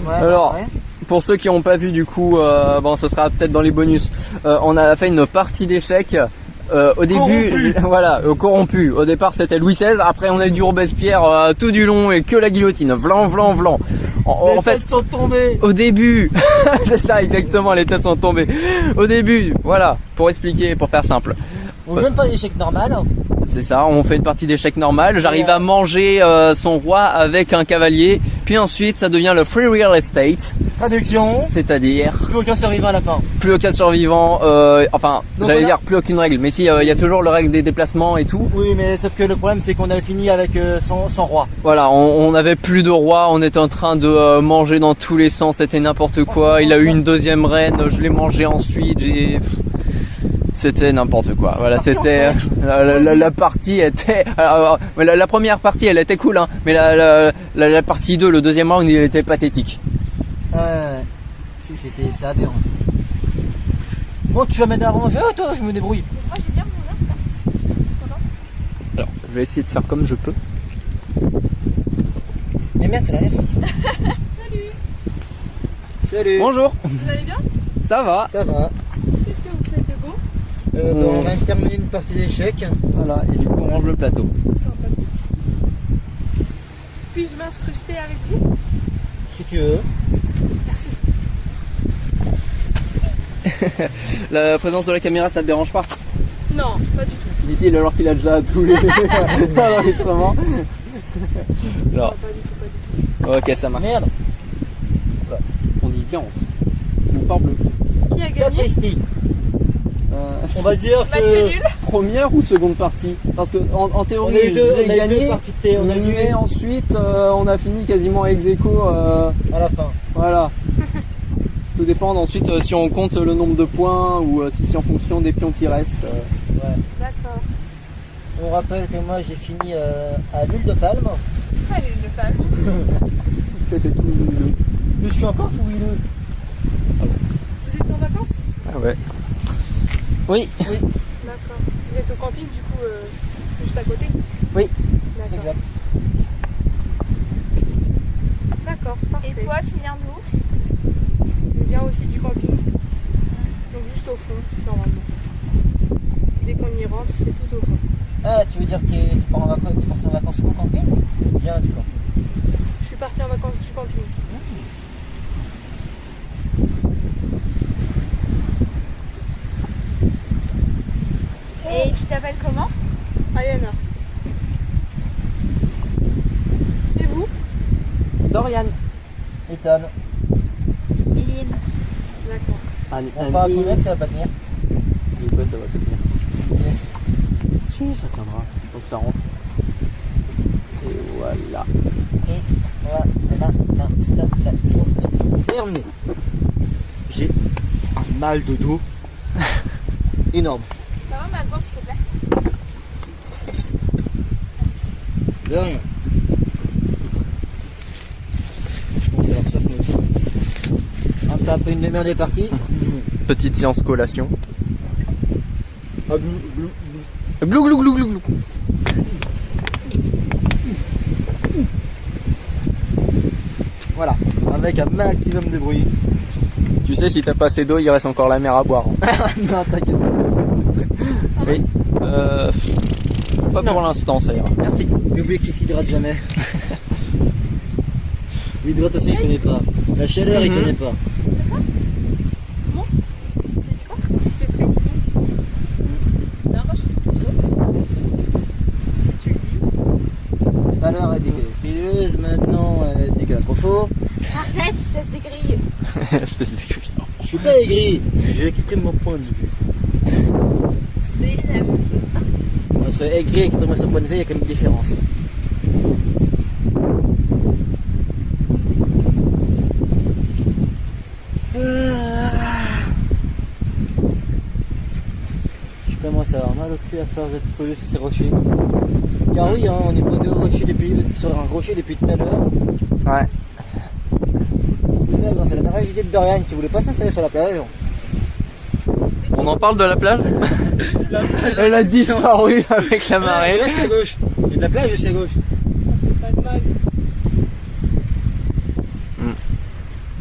Ouais, Alors, ouais. pour ceux qui n'ont pas vu du coup, bon, ce sera peut-être dans les bonus. On a fait une partie d'échecs. Au début, Corrompu. voilà, corrompu. Au départ, c'était Louis XVI. Après, on a eu du Robespierre tout du long et que la guillotine. Vlan, vlan, vlan. En Les fait, têtes sont tombées. au début, c'est ça exactement, les têtes sont tombées. Au début, voilà, pour expliquer, pour faire simple. On donne pas d'échec normal. C'est ça, on fait une partie d'échecs normale. J'arrive à manger son roi avec un cavalier. Puis ensuite, ça devient le free real estate. Traduction. C'est-à-dire Plus aucun survivant à la fin. plus aucun survivant, enfin, Donc j'allais on a- dire plus aucune règle. Mais si, il y a toujours le règle des déplacements et tout. Oui, mais sauf que le problème c'est qu'on avait fini avec son roi. Voilà, on n'avait plus de roi, on était en train de manger dans tous les sens, c'était n'importe quoi. Il a eu une deuxième reine, je l'ai mangé ensuite, c'était n'importe quoi. Voilà, c'était la partie était la première partie, elle était cool, hein, mais la partie 2, le deuxième round, il était pathétique. C'est aberrant. Bon, tu vas m'aider à manger, toi, je me débrouille. Moi j'ai bien mon Alors, je vais essayer de faire comme je peux. Mais merde, c'est l'inverse. Salut. Bonjour, Vous allez bien? ça va. Ça va. Qu'est-ce que vous faites de beau? On vient de terminer une partie d'échecs. Voilà, et du coup on mange le plateau. Sympa. Puis-je m'incruster avec vous? Si tu veux. La présence de la caméra, ça te dérange pas? Non, pas du tout. Dit-il alors qu'il a déjà tous les enregistrements. Alors, Pas du tout. ok, ça marche. Merde. On dit viande. Ou par bleu. Qui a gagné? Sapristi. On va dire Match que. nul. Première ou seconde partie? Parce que en On théorie, a eu deux, j'ai on a eu gagné. deux parties de thé. On a eu Mais ensuite, on a fini quasiment ex aequo. à la fin. Voilà. Tout dépend ensuite si on compte le nombre de points ou si c'est en fonction des pions qui restent. Ouais. D'accord. On rappelle que moi j'ai fini à l'huile de palme. Allez, je parle. C'était tout huileux. Mais je suis encore tout huileux. Vous êtes en vacances? Ah ouais. Oui. D'accord. Vous êtes au camping du coup juste à côté? Oui. D'accord. Exact. D'accord, parfait. Et toi, tu viens d'où? Je viens aussi du camping. Donc juste au fond, normalement. Dès qu'on y rentre, c'est tout au fond. Ah, tu veux dire que tu pars en vacances au camping ou tu viens du camping? Je suis partie en vacances du camping. Et tu t'appelles comment? Ayana. Et vous? Dorian. Ethan. Eline. D'accord. On part à combien que ça va pas tenir? Du coup, ça va pas tenir. Yes. Si, ça tiendra. Donc ça rentre. Et voilà. Et voilà, l'installation est fermée. J'ai un mal de dos énorme. Ça va ma gosse, s'il te plaît? De rien. Je commence à avoir soif moi aussi. Après une demi-heure des parties. Petite séance collation. Ah, blou, blou, blou. Glou glou glou glou glou. Voilà, avec un maximum de bruit. Tu sais, si t'as pas assez d'eau, il reste encore la mer à boire. Non, t'inquiète. Oui. Pas Non. pour l'instant, ça ira. Merci. N'oublie qu'il s'hydrate jamais. L'hydratation, il connaît pas. La chaleur, il connaît pas. Non, moi je suis plutôt. Si tu le dis. Tout à l'heure, elle dit qu'elle est frileuse, maintenant, elle dit qu'elle a trop faux. Arrête, espèce de grille. Espèce d'écurie. Je suis pas aigri, j'exprime mon point de vue. C'est la même chose. Entre aigri et exprimer son point de vue, il y a quand même une différence. Je commence à avoir mal au cul à force d'être posé sur ces rochers. Car oui, hein, on est posé sur un rocher depuis tout à l'heure. Ouais. Tout ça, c'est la merveilleuse idée de Dorian qui voulait pas s'installer sur la plage. On en parle de la plage? Elle a disparu avec la marée. Reste à gauche. Il y a de la plage aussi à gauche. Ça fait pas de mal.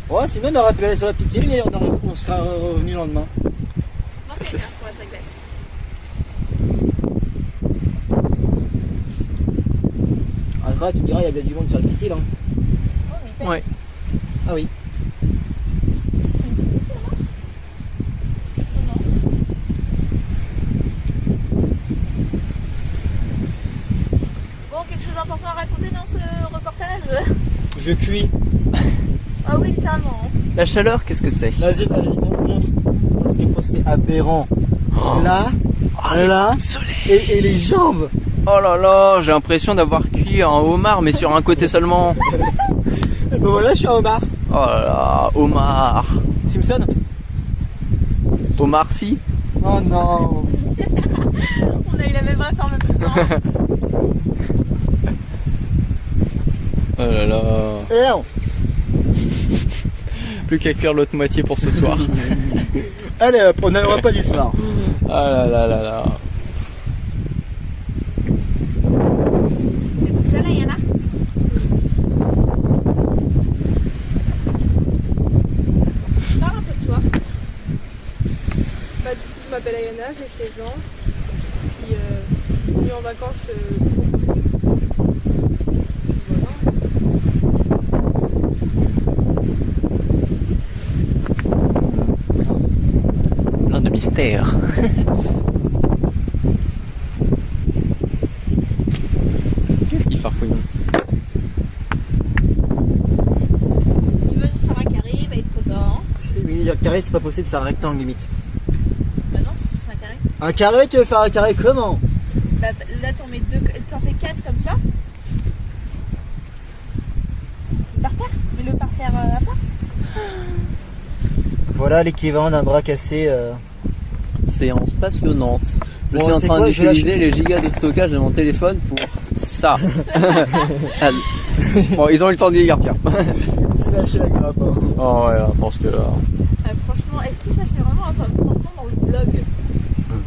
Ouais, sinon on aurait pu aller sur la petite île et on sera revenu le lendemain. Moi, c'est bien pour être exact. Après, tu me diras, il y a bien du monde sur la petite île. Hein. Oh, mais il paye. Ouais. Ah oui. Bon, quelque chose d'important à raconter dans ce reportage? Je cuis. Ah oui, littéralement. La chaleur, qu'est-ce que c'est? Vas-y, montre. À quel point c'est aberrant. Là, là, et les jambes. Oh là là, j'ai l'impression d'avoir cuit un homard, mais sur un côté seulement. Bon voilà, je suis un homard. Oh là là, homard. Simpson. Homard si. Oh non. On a eu la même ref en même temps. Oh là là. Et non. Plus qu'à cuire l'autre moitié pour ce soir. Allez hop, on n'aura pas du soir. Ah là là là là. T'es toute seule, Ayana? Parle un peu de toi. Bah, du coup, je m'appelle Ayana, j'ai 16 ans. Puis, je suis en vacances Plein de mystères. Qu'est-ce qu'il farfouille? Il veut nous faire un carré, il va être content. Oui, un carré, c'est pas possible, c'est un rectangle limite. Bah non, tu fais un carré. Un carré, tu veux faire un carré comment? Bah là, t'en fais 4 comme ça. Par terre, mets-le par terre à plat. Voilà l'équivalent d'un bras cassé. Séance passionnante. Je Bon, suis en c'est train quoi, je d'utiliser lâche- les gigas de stockage de mon téléphone pour ça. Bon, ils ont eu le temps d'y lire, Pierre. J'ai lâché la grappe. Hein. Oh ouais, je pense que Franchement, est-ce que ça c'est vraiment important dans le vlog?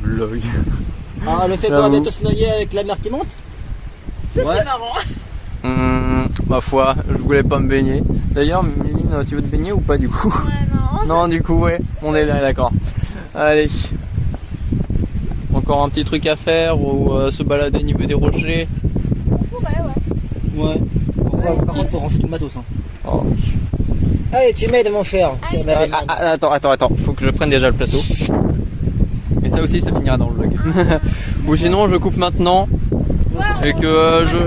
vlog. Ah, le fait qu'on va bientôt se noyer avec la mer qui monte? Ça Ouais. c'est marrant. Ma foi, je voulais pas me baigner. D'ailleurs, Méline, tu veux te baigner ou pas du coup? Ouais, non. Non, du coup, ouais, on est là, d'accord. Allez. Encore un petit truc à faire ou se balader au niveau des rochers. On pourrait, ouais. Ouais. Ouais, par contre, faut ranger tout le matos. Hein. Oh. Allez, tu m'aides, mon cher. Attends, faut que je prenne déjà le plateau. Et ça aussi, ça finira dans le vlog. Ou sinon, je coupe maintenant et que je...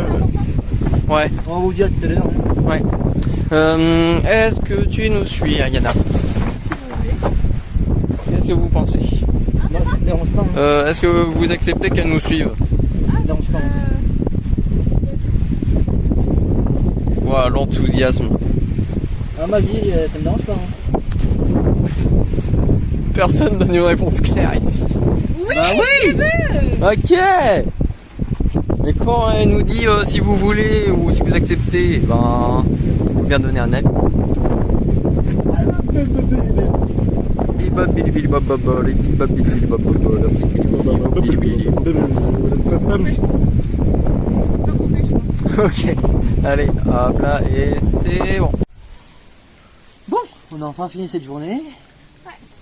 Ouais. On vous dit à tout à l'heure. Ouais. Est-ce que tu nous suis, Yana? Si vous voulez. Qu'est-ce que vous pensez? Non, ça me dérange pas. Hein. Est-ce que vous acceptez qu'elle nous suive? Ça me dérange pas. Hein. Ouah, l'enthousiasme. À ma vie, ça me dérange pas. Hein. Personne donne une réponse claire ici. Oui, Bah oui. Ok. Mais quand elle nous dit si vous voulez ou si vous acceptez, ben, faut bien donner un avis. Ok, allez, hop là, et c'est bon. Bon, on a enfin fini cette journée.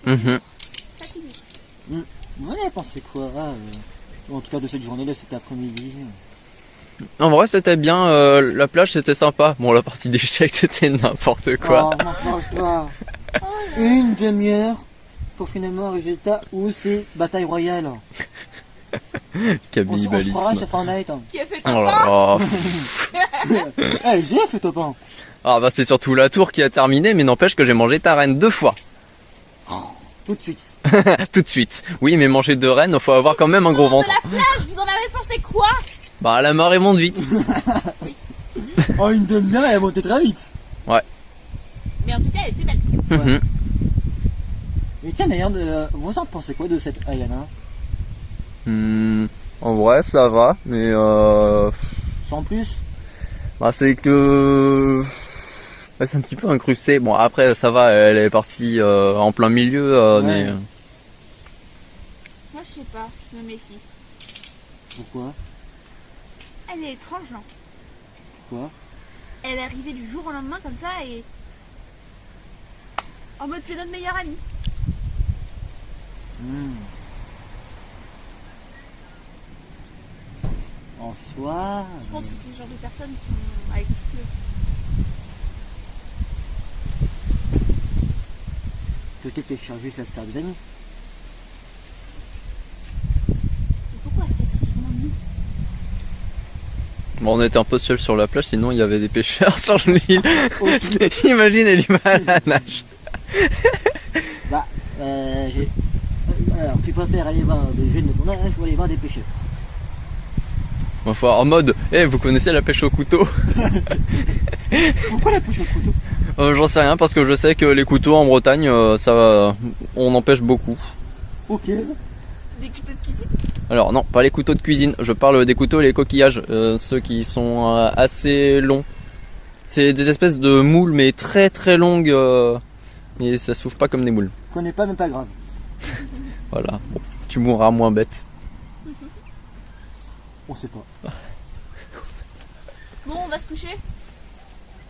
Mhm. Vous en avez pensé quoi en tout cas de cette journée, de cet après-midi? En vrai, c'était bien, la plage c'était sympa. Bon, la partie d'échecs c'était n'importe quoi. Oh, m'en parle pas. Une demi-heure pour finalement un résultat où c'est bataille royale. On se Cannibalisme. croirait chez Fortnite. Hein. Qui a fait Oh ton là pain là. Eh, j'ai fait top 1. Ah bah c'est surtout la tour qui a terminé, mais n'empêche que j'ai mangé ta reine 2 fois. Tout de suite. Tout de suite. Oui, mais manger 2 rennes, faut avoir quand même un gros ventre. De la plage, vous en avez pensé quoi? Bah la marée monte vite. En une demi-heure, elle est montée très vite. Mais en tout cas, elle était belle. Mhm. Et tiens d'ailleurs, vous en pensez quoi de cette Ayana? En vrai, ça va, mais Sans plus? bah, c'est que bah, c'est un petit peu incrusté. Bon, après, ça va, elle est partie en plein milieu, Ouais. mais Moi, je sais pas, je me méfie. Pourquoi? Elle est étrange, non? Pourquoi? Elle est arrivée du jour au lendemain comme ça et... En mode, c'est notre meilleure amie. En soi... Je pense que ces genres de personnes sont à exclure. Peut-être qu'elle cherche juste à se faire des amis. Et pourquoi spécifiquement nous? bon, on était un peu seul sur la plage, sinon il y avait des pêcheurs sur l'île. Aussi. Imagine, elle y va à la nage. Bah, alors, tu préfères aller voir des jeunes de ton âge ou aller voir des pêcheurs? Enfin, en mode, vous connaissez la pêche au couteau? Pourquoi la pêche au couteau? J'en sais rien parce que je sais que les couteaux en Bretagne, on en pêche beaucoup. Ok. Des couteaux de cuisine? Alors non, pas les couteaux de cuisine, je parle des couteaux et les coquillages, ceux qui sont assez longs. C'est des espèces de moules mais très très longues et ça s'ouvre pas comme des moules. Je connais pas, mais pas grave. Voilà, bon, tu mourras moins bête. On sait pas. Bon, on va se coucher.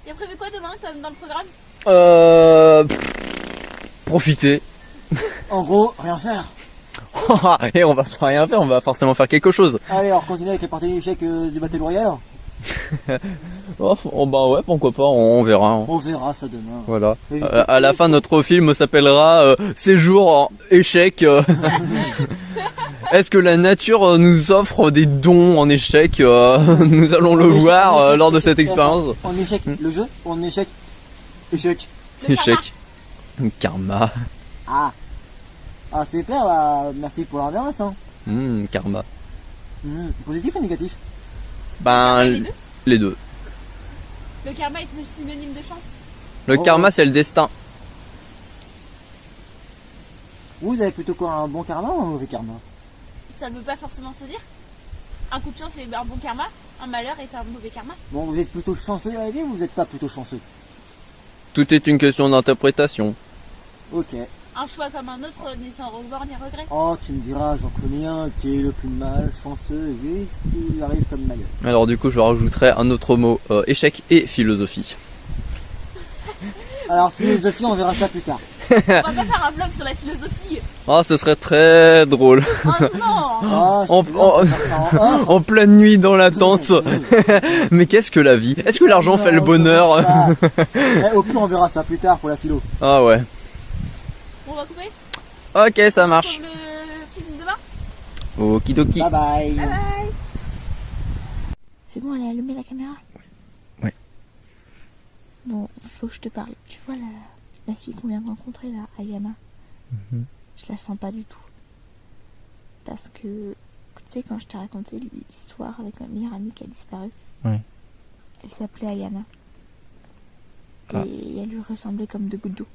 Y'a prévu quoi demain, comme dans le programme? Profitez. En gros, rien faire. Et on va pas rien faire, on va forcément faire quelque chose. Allez, alors continue avec les parties d'échecs du Battle Royale. Oh bah ouais, pourquoi pas, on verra. Hein. On verra ça demain. Voilà. À la fin, notre film s'appellera Séjour en échec. Est-ce que la nature nous offre des dons en échec? Nous allons le voir lors de cette expérience. En échec, le jeu? En échec? Échec. Échec. Karma. Ah. Ah, super, bah, merci pour l'ambiance. Hein. Karma. Positif ou négatif? Ben, Les deux. les deux. Le karma est synonyme de chance. Le karma, c'est le destin. Vous avez plutôt quoi, un bon karma ou un mauvais karma? Ça ne veut pas forcément se dire. Un coup de chance est un bon karma, un malheur est un mauvais karma. Bon, vous êtes plutôt chanceux dans la vie ou vous n'êtes pas plutôt chanceux? Tout est une question d'interprétation. Ok. Un choix comme un autre n'est sans revoir ni regret. Oh, tu me diras, j'en connais un qui est le plus mal chanceux et vu ce qui lui arrive comme malheur. Alors du coup, je rajouterai un autre mot, échec et philosophie. Alors, philosophie, on verra ça plus tard. On va pas faire un vlog sur la philosophie. Oh, ce serait très drôle. Oh non. Ah, En- c'est bien, on peut faire ça en un. En pleine nuit dans la tente. Mais qu'est-ce que la vie? Est-ce que l'argent fait le bonheur? Au pire, on verra ça plus tard pour la philo. Ah ouais. On va couper. Ok, ça On marche. retrouve le film demain. Okidoki. Bye bye. C'est bon, elle a allumé la caméra. Ouais. Bon, faut que je te parle. Tu vois la fille qu'on vient de rencontrer là, Ayana. Mhm. Je la sens pas du tout. Parce que, tu sais, quand je t'ai raconté l'histoire avec ma meilleure amie qui a disparu, Ouais. elle s'appelait Ayana. Ah. Et elle lui ressemblait comme deux gouttes d'eau.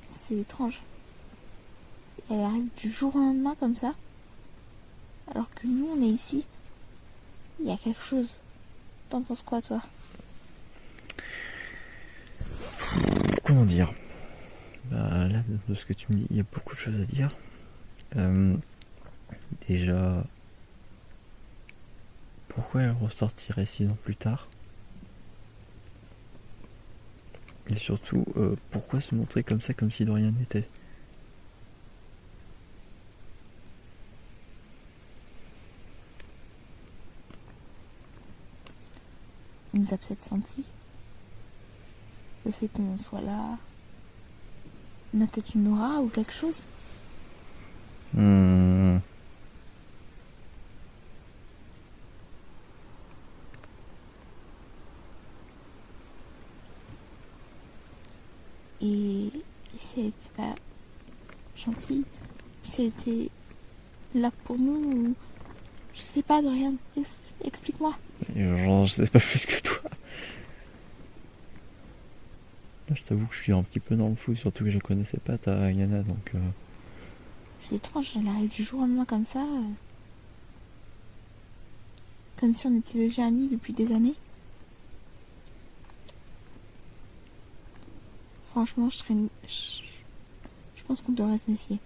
C'est étrange. Elle arrive du jour au lendemain comme ça. Alors que nous, on est ici. Il y a quelque chose. T'en penses quoi, toi? Comment dire? Bah là, de ce que tu me dis, il y a beaucoup de choses à dire. Déjà, pourquoi elle ressortirait 6 ans plus tard? Et surtout, pourquoi se montrer comme ça, comme si de rien n'était? On nous a peut-être senti. Le fait qu'on soit là. On a peut-être une aura ou quelque chose. Et si elle était pas gentille, si elle était là pour nous, ou je sais pas, Dorian, explique-moi. Genre, je sais pas plus que toi. Là, je t'avoue que je suis un petit peu dans le flou, surtout que je connaissais pas ta Yana, donc... C'est étrange, elle arrive du jour au lendemain comme ça. Comme si on était déjà amis depuis des années. Franchement, je pense qu'on devrait se méfier.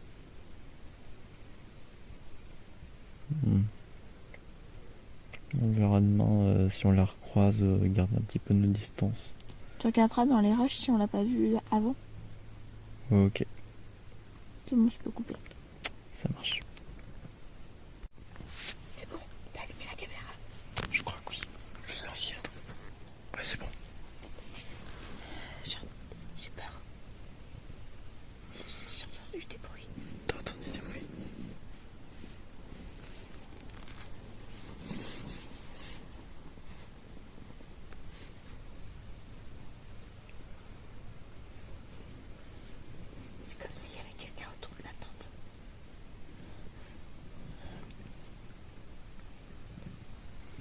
On verra demain si on la recroise, garder un petit peu nos distances. Tu regarderas dans les rushs si on l'a pas vue avant. Ok, C'est bon, je peux couper. ça marche. C'est bon, t'as allumé la caméra. Je crois que oui, je suis inquiète. Ouais, c'est bon. J'ai peur. J'ai entendu des bruits. T'as entendu des bruits? C'est comme s'il y avait quelqu'un autour de la tente.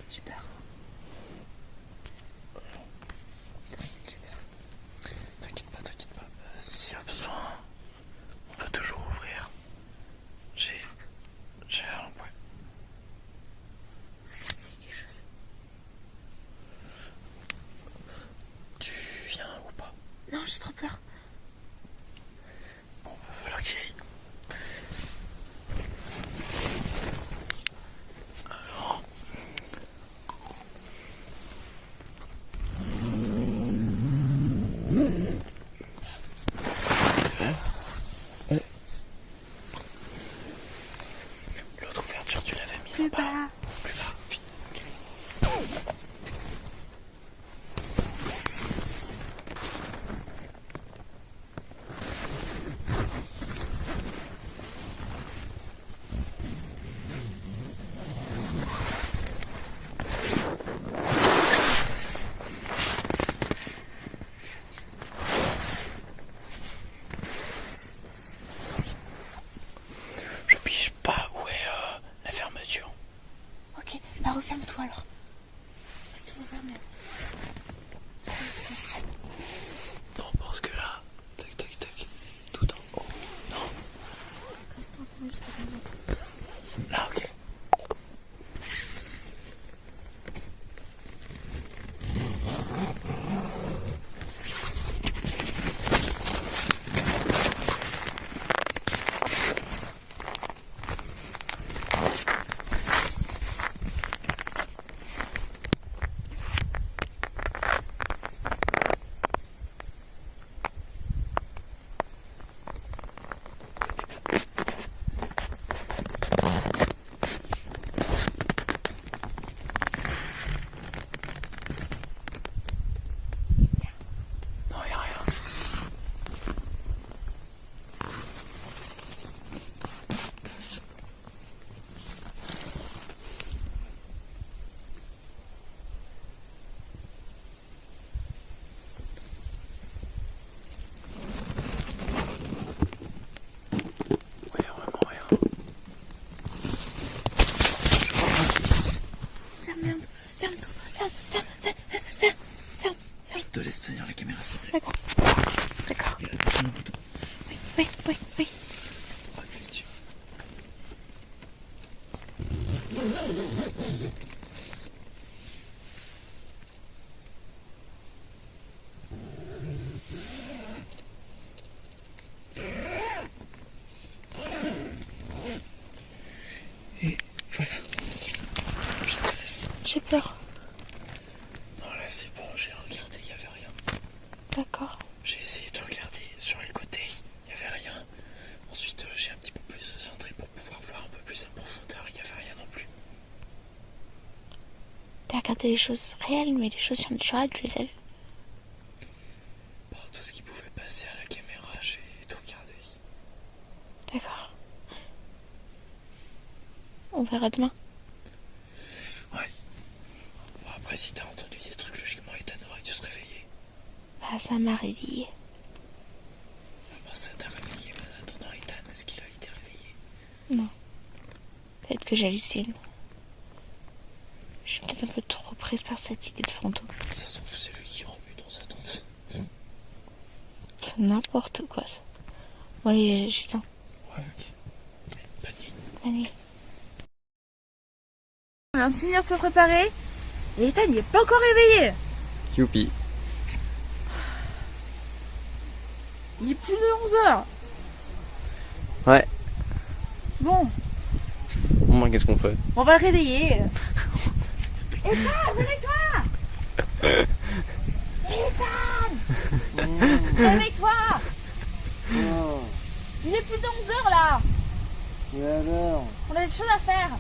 J'ai peur. J'ai peur. T'inquiète pas. S'il y a besoin, on peut toujours ouvrir. J'ai un ouais. Regarde, c'est quelque chose. Tu viens ou pas? Non, j'ai trop peur. Bon, va falloir que j'y aille. L'autre ouverture, tu l'avais mise en bas. Plus bas. Vite. Je pige pas où est la fermeture. Ok, bah referme-toi alors. Reste refermé. Non, parce que là, tac, tout en haut. Non, Reste enfermé jusqu'à la nuit. là, ok. Et voilà. Je te laisse. J'ai peur. Non, là c'est bon, j'ai regardé, il n'y avait rien. D'accord. J'ai essayé de regarder sur les côtés, il n'y avait rien. Ensuite, j'ai un petit peu plus centré pour pouvoir voir un peu plus en profondeur, il n'y avait rien non plus. T'as regardé les choses réelles, mais les choses surnaturelles, tu les as vues. Bon, tout ce qui pouvait passer à la caméra, j'ai tout regardé. D'accord. On verra demain. Ouais. Bon, après, si t'as entendu des trucs, logiquement, Ethan aurait dû se réveiller. Bah, ça m'a réveillée. Bon, ça t'a réveillé, mais en attendant, Ethan, est-ce qu'il a été réveillé? Non. Peut-être que j'hallucine. Je suis peut-être un peu trop prise par cette idée de fantôme. Ça se trouve, c'est lui qui remue dans sa tente. C'est n'importe quoi, ça. Bon, allez, j'éteins. Ouais, ok. Bonne nuit. Bonne nuit. On vient de finir de se préparer. Et Ethan, il est pas encore réveillé. Youpi. Il est plus de 11h. Ouais. Bon, Bon, ben, qu'est-ce qu'on fait? on va le réveiller. Ethan, réveille-toi. Ethan, réveille-toi. Il est plus de 11h là. Et alors, On a des choses à faire.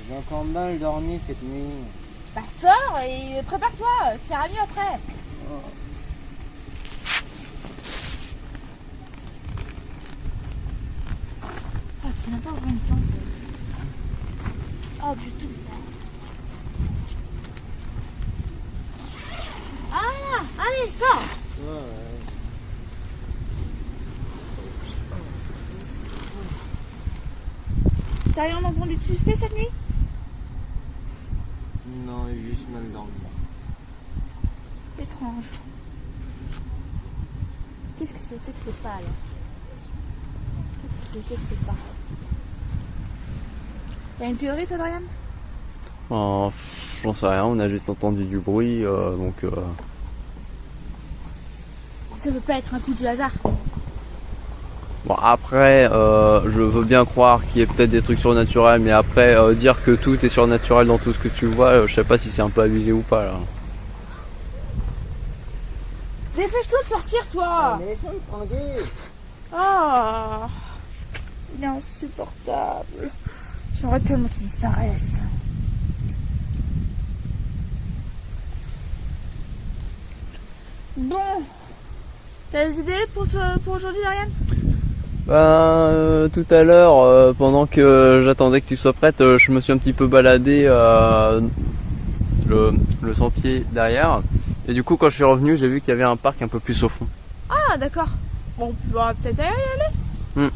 j'ai encore mal dormi cette nuit. Bah sors et prépare-toi. Ça ira mieux après. Ah, tu n'as pas vraiment le temps. Oh, du tout. Ah, allez, sors. T'as rien entendu de suspect cette nuit? Non, j'ai juste mal dormi. Étrange. Qu'est-ce que c'était que c'est pas là? Qu'est-ce que c'était que c'est pas? T'as une théorie toi, Dorian? J'en sais rien, on a juste entendu du bruit, donc... Ça peut pas être un coup du hasard. Bon, après, je veux bien croire qu'il y ait peut-être des trucs surnaturels, mais après, dire que tout est surnaturel dans tout ce que tu vois, je sais pas si c'est un peu abusé ou pas, là. Dépêche-toi de sortir, toi! Mais laisse-moi tranquille. Oh, il est insupportable. J'aimerais tellement qu'il disparaisse. Bon, t'as des idées pour aujourd'hui, Dorian? Tout à l'heure, pendant que j'attendais que tu sois prête, je me suis un petit peu baladé le sentier derrière. Et du coup, quand je suis revenu, j'ai vu qu'il y avait un parc un peu plus au fond. Ah, d'accord. Bon, on pourra peut-être y aller.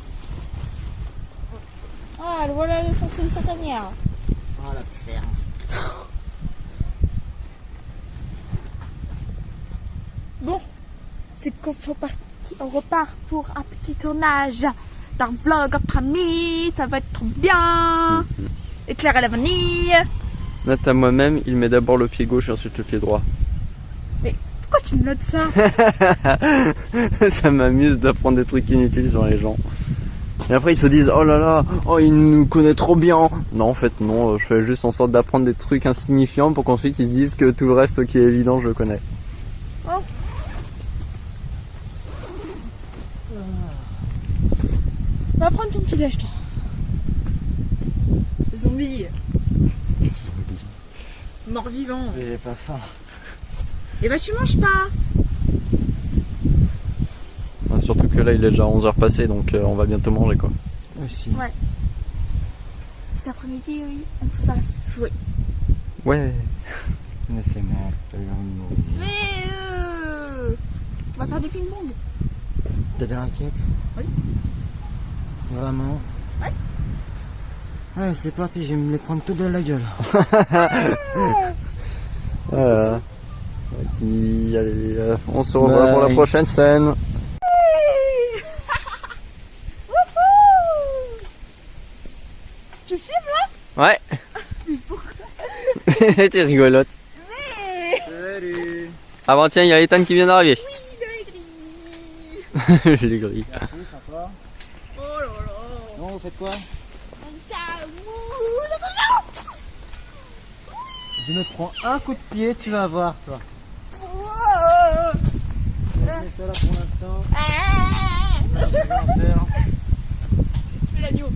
Ah, voilà le sentier de Satanière. Oh la ferme. Bon, c'est qu'on on repart pour un petit tournage d'un vlog entre amis. Ça va être trop bien. Éclair à la vanille. Note à moi-même, il met d'abord le pied gauche et ensuite le pied droit. Pourquoi tu notes ça? Ça m'amuse d'apprendre des trucs inutiles sur les gens. Et après ils se disent oh là là, oh il nous connaît trop bien. Non en fait non, je fais juste en sorte d'apprendre des trucs insignifiants pour qu'ensuite ils se disent que tout le reste qui est évident je le connais. Oh. Va prendre ton petit déj, toi. Zombie. Mort-vivant. J'ai pas faim. Et bah tu manges pas. Ouais, surtout que là il est déjà 11h passées donc on va bientôt manger quoi. Aussi. Ouais. Cet après-midi, oui, on va jouer. Ouais. Laissez-moi Mais on va faire du ping-pong. T'as des raquettes? Oui. Vraiment? Ouais. Ouais, c'est parti, je vais me les prendre toutes dans la gueule. Voilà. Allez, on se revoit pour la prochaine scène. Tu filmes là? Ouais. T'es rigolote. Salut. Ah bon tiens, il y a Ethan qui vient d'arriver. Oui, je l'ai gris. Je l'ai gris. Merci, sympa. Oh là là. Non, vous faites quoi? Je me prends un coup de pied, tu vas voir, toi. Je laisse ça là pour l'instant. Je vais en faire. Je fais l'agneau.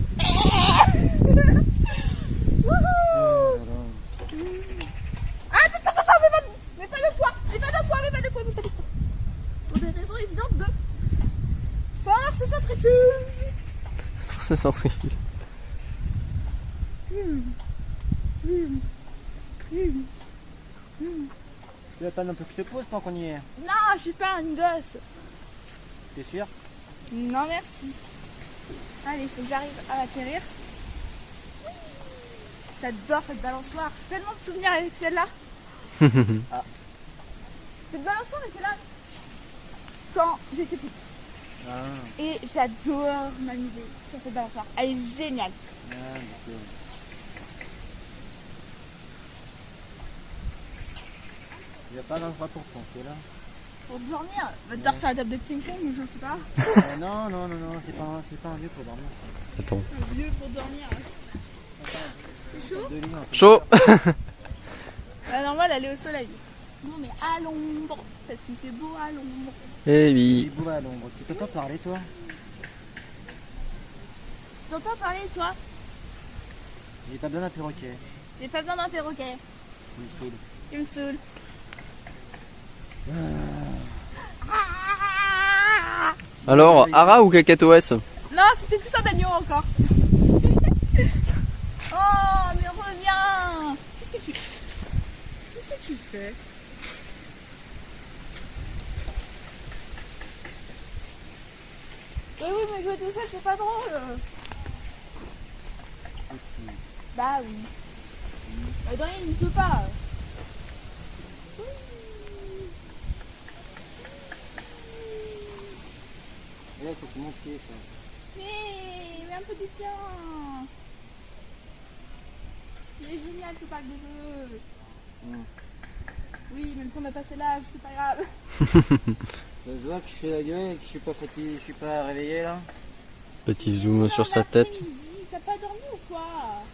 Attends, mais pas de poids. Pour des raisons évidentes de force centrifuge. Force centrifuge. Tu veux pas non plus que je te pose pendant qu'on y est? Non, je suis pas une gosse. T'es sûr? Non, merci. Allez, faut que j'arrive à atterrir. J'adore cette balançoire. J'ai tellement de souvenirs avec celle-là. Cette balançoire était là quand j'étais petite. Et j'adore m'amuser sur cette balançoire. Elle est géniale. Il n'y a pas d'endroit pour penser là. Pour dormir, va te dormir sur la table de ping-pong, mais je sais pas. Non, c'est pas un lieu pour dormir. Ça. Attends. Un lieu pour dormir. C'est chaud? Deux lits, en fait. Chaud. La normale, elle est au soleil. Nous, on est à l'ombre. Parce qu'il fait beau à l'ombre. Eh Il oui. est beau à l'ombre. Tu peux pas parler, toi? T'entends parler, toi? J'ai pas besoin d'un perroquet. J'ai pas besoin d'un perroquet. Tu me saoules. Tu me saoules. Alors, Ara ou Cacatoès? Non, c'était plus un agneau encore. Oh, mais reviens. Qu'est-ce que tu fais? Oui, mais jouer tout seul, c'est pas drôle. Bah oui. Adrien, il ne peut pas. Et là, c'est mon pied, ça. Mais un peu du tien. Il est génial ce parc de jeux. Oui, même si on a passé l'âge, c'est pas grave. Ça se voit que je fais la gueule et que je suis pas fatigué, je suis pas réveillé là. Petit zoom sur sa tête. T'as pas dormi ou quoi?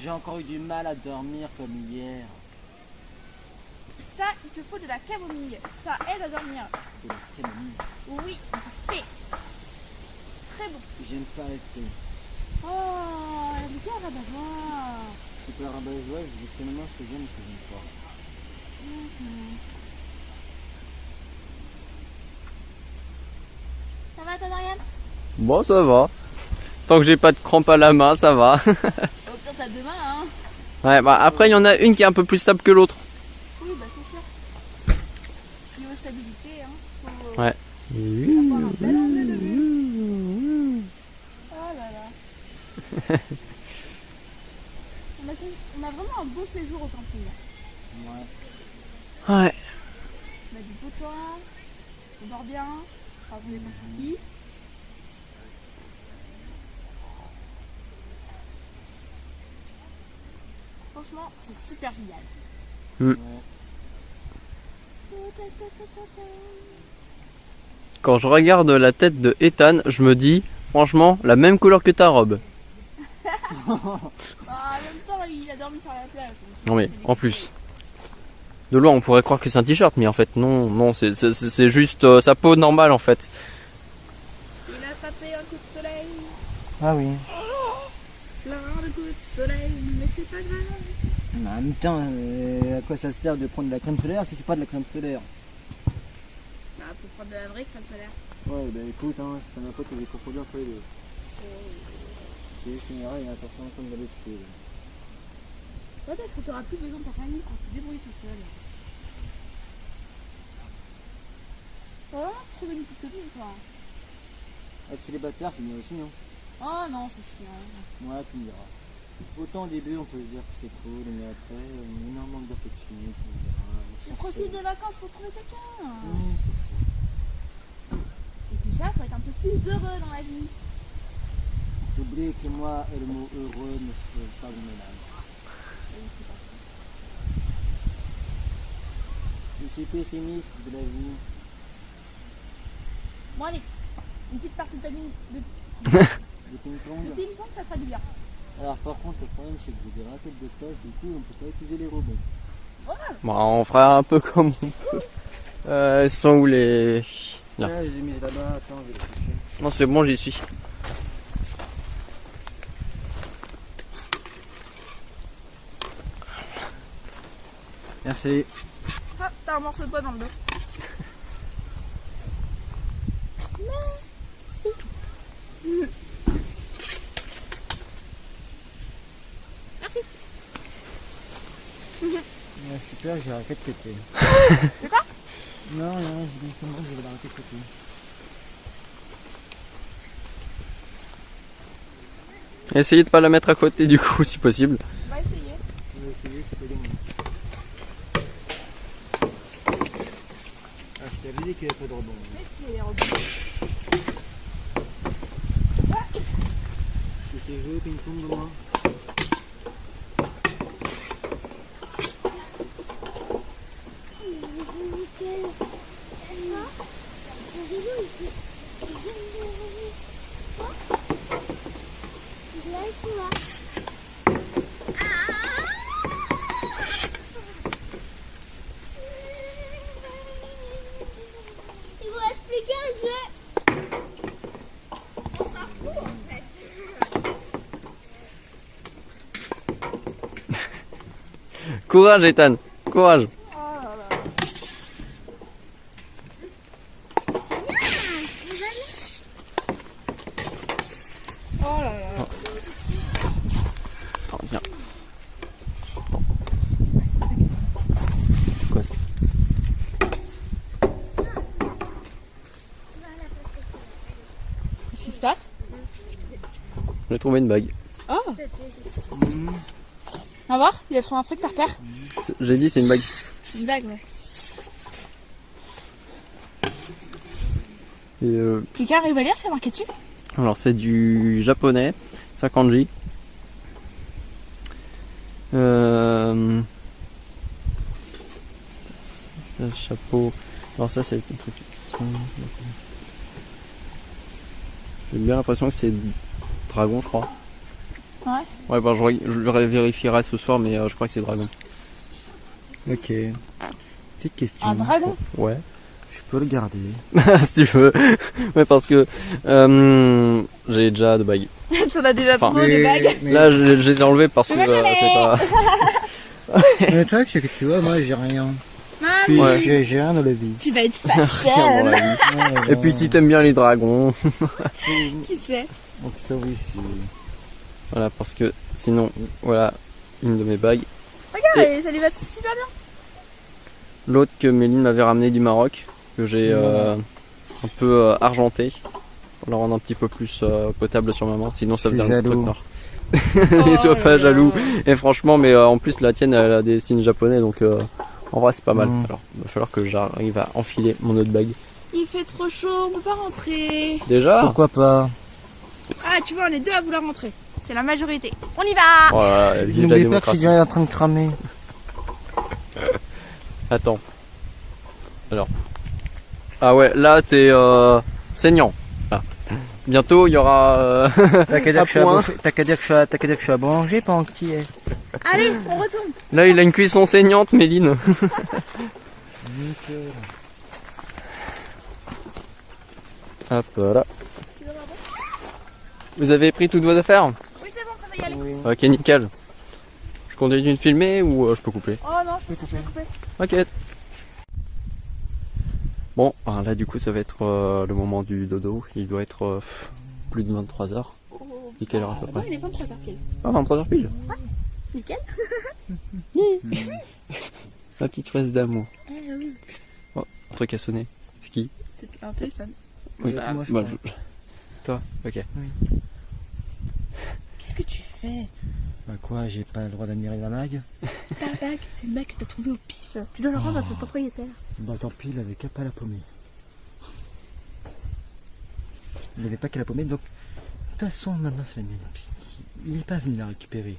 J'ai encore eu du mal à dormir comme hier. Ça, il te faut de la camomille. Ça aide à dormir. De la camomille. Oui, c'est très bon. J'aime pas les thés. Oh, le gars rabat-joie. Je suis pas rabat-joie, je dis seulement ce que j'aime et ce que j'aime pas. Ça va, toi, Dorian? Bon, ça va. Tant que j'ai pas de crampes à la main, ça va. Au pire, t'as deux mains, hein. Ouais, bah après, il y en a une qui est un peu plus stable que l'autre. Oui, bah c'est sûr. Niveau stabilité, hein. Faut Ouais. avoir un bel angle de vue. Oh là là. On a vraiment un beau séjour au camping. Ouais. Ouais. On a du beau temps, on dort bien, on est tranquille. Franchement, c'est super génial. Quand je regarde la tête de Ethan, je me dis, franchement, la même couleur que ta robe. En même temps, il a dormi sur la plage. Non mais, en plus. De loin, on pourrait croire que c'est un t-shirt, mais en fait, non, c'est juste sa peau normale, en fait. Il a tapé un coup de soleil, Ah oui. plein de coups de soleil, mais c'est pas grave. Mais en même temps, à quoi ça sert de prendre de la crème solaire si c'est pas de la crème solaire? Bah, faut prendre de la vraie crème solaire. Ouais, bah écoute, hein, c'est pas ma pote que j'ai confondu entre les deux. C'est juste une erreur et attention comme d'habitude. Ouais, parce que t'auras plus besoin de ta famille quand tu te débrouilles tout seul. Oh, trouver une petite copine, toi. Être célibataire, c'est bien aussi, non? Oh non, c'est chiant. Ouais, tu me diras. Autant au début, on peut se dire que c'est cool, mais après, un énorme manque d'affection, tu me diras. On profite des vacances pour trouver quelqu'un. Oui, c'est ça. Et déjà, faut être un peu plus heureux dans la vie. J'oublie que moi et le mot heureux ne se peuvent pas me mélanger. Et c'est pessimiste de la vie. Bon allez, une petite partie de de De ping-pong. ping-pong, ça fera du bien. Alors par contre, le problème c'est que j'ai des raquettes de plage, du coup on peut pas utiliser les rebonds. Bon, on fera un peu comme on peut. Elles sont où les... Là. Là, j'ai mis là-bas, attends, je vais les chercher. Non, c'est bon, j'y suis. Merci. Ah, t'as un morceau de bois dans le dos. Ouais, super, j'ai la raquette pétée. C'est quoi? Non, non, je dis comment j'ai la raquette pétée. Essayez de pas la mettre à côté du coup, si possible. On va essayer. On va essayer, c'est pas des mots. Ah, je t'avais dit qu'il n'y avait pas de rebond. Mais si, les rebonds. Tu sais jouer au ping-pong, moi? Il vous expliquer un jeu. On s'en fout en fait. Courage, Ethan. Courage. Oh là là. Attends, viens. C'est quoi ça? Qu'est-ce qui se passe? J'ai trouvé une bague. Oh. On va voir, il a trouvé un truc par terre. J'ai dit c'est une bague. Une bague, ouais. Et Quelqu'un arrive à lire, c'est marqué dessus? alors c'est du japonais, 50J. Le chapeau. Alors ça c'est un truc. J'ai bien l'impression que c'est dragon, je crois. Ouais. Ouais, bah je vérifierai ce soir, mais je crois que c'est dragon. Ok. Petite question. Un dragon? Ouais. Je peux le garder. Si tu veux. Ouais, parce que j'ai déjà de bagues. T'en as déjà Enfin, trop des bagues. Là, je les ai enlevées parce que Mais moi, j'en ai. c'est pas. Mais le truc, c'est que tu vois, moi j'ai rien. Maman, Ouais. J'ai rien dans la vie. tu vas être Rien dans fashion. la vie. Ouais, Et puis si t'aimes bien les dragons, Qui sait? En tout cas, oui, c'est. voilà, parce que sinon, voilà, une de mes bagues. Regarde, ça lui va super bien. L'autre que Méline m'avait ramené du Maroc, que j'ai un peu argenté, pour la rendre un petit peu plus potable sur ma main, sinon ça Je faisait suis un truc jaloux. noir. Ne sois pas jaloux. Et franchement, mais en plus la tienne elle a des signes japonais, donc en vrai c'est pas mal. Alors il va falloir que j'arrive à enfiler mon autre bague. Il fait trop chaud, on peut pas rentrer. Déjà? Pourquoi pas? Ah, tu vois, on est deux à vouloir rentrer. C'est la majorité. On y va. Oh là là, vive la N'oubliez pas que démocratie. c'est en train de cramer. Attends. Alors. Ah ouais, là t'es saignant. Là. Bientôt il y aura. T'as qu'à dire Un que je suis à point. bouffer- t'as qu'à dire que je suis à manger pendant que tu y es. Allez, on retourne. Là il a une cuisson saignante, Méline. Nickel. Hop là. Vous avez pris toutes vos affaires? Oui, c'est bon, ça va y aller. Oui. Ok, nickel. Je continue de filmer ou je peux couper? Oh non, je peux couper. Ok. Bon, ben là du coup ça va être le moment du dodo. Il doit être plus de 23h. Et quelle heure à peu près? Il est 23h pile. Ah, 23h pile. Nickel. Ma petite fraise d'amour. Eh oui. Oh, un truc à sonner. C'est qui? C'est un téléphone. Oui. C'est moi, je Bah, crois. Toi? Ok. Qu'est-ce que tu fais? Bah quoi, j'ai pas le droit d'admirer la bague? Ta bague, c'est une bague que t'as trouvée au pif. Tu dois le rendre à son propriétaire. Bah tant pis, il avait qu'à pas la paumer. Il n'avait pas qu'à la paumer, donc de toute façon maintenant c'est la mienne. Il n'est pas venu la récupérer.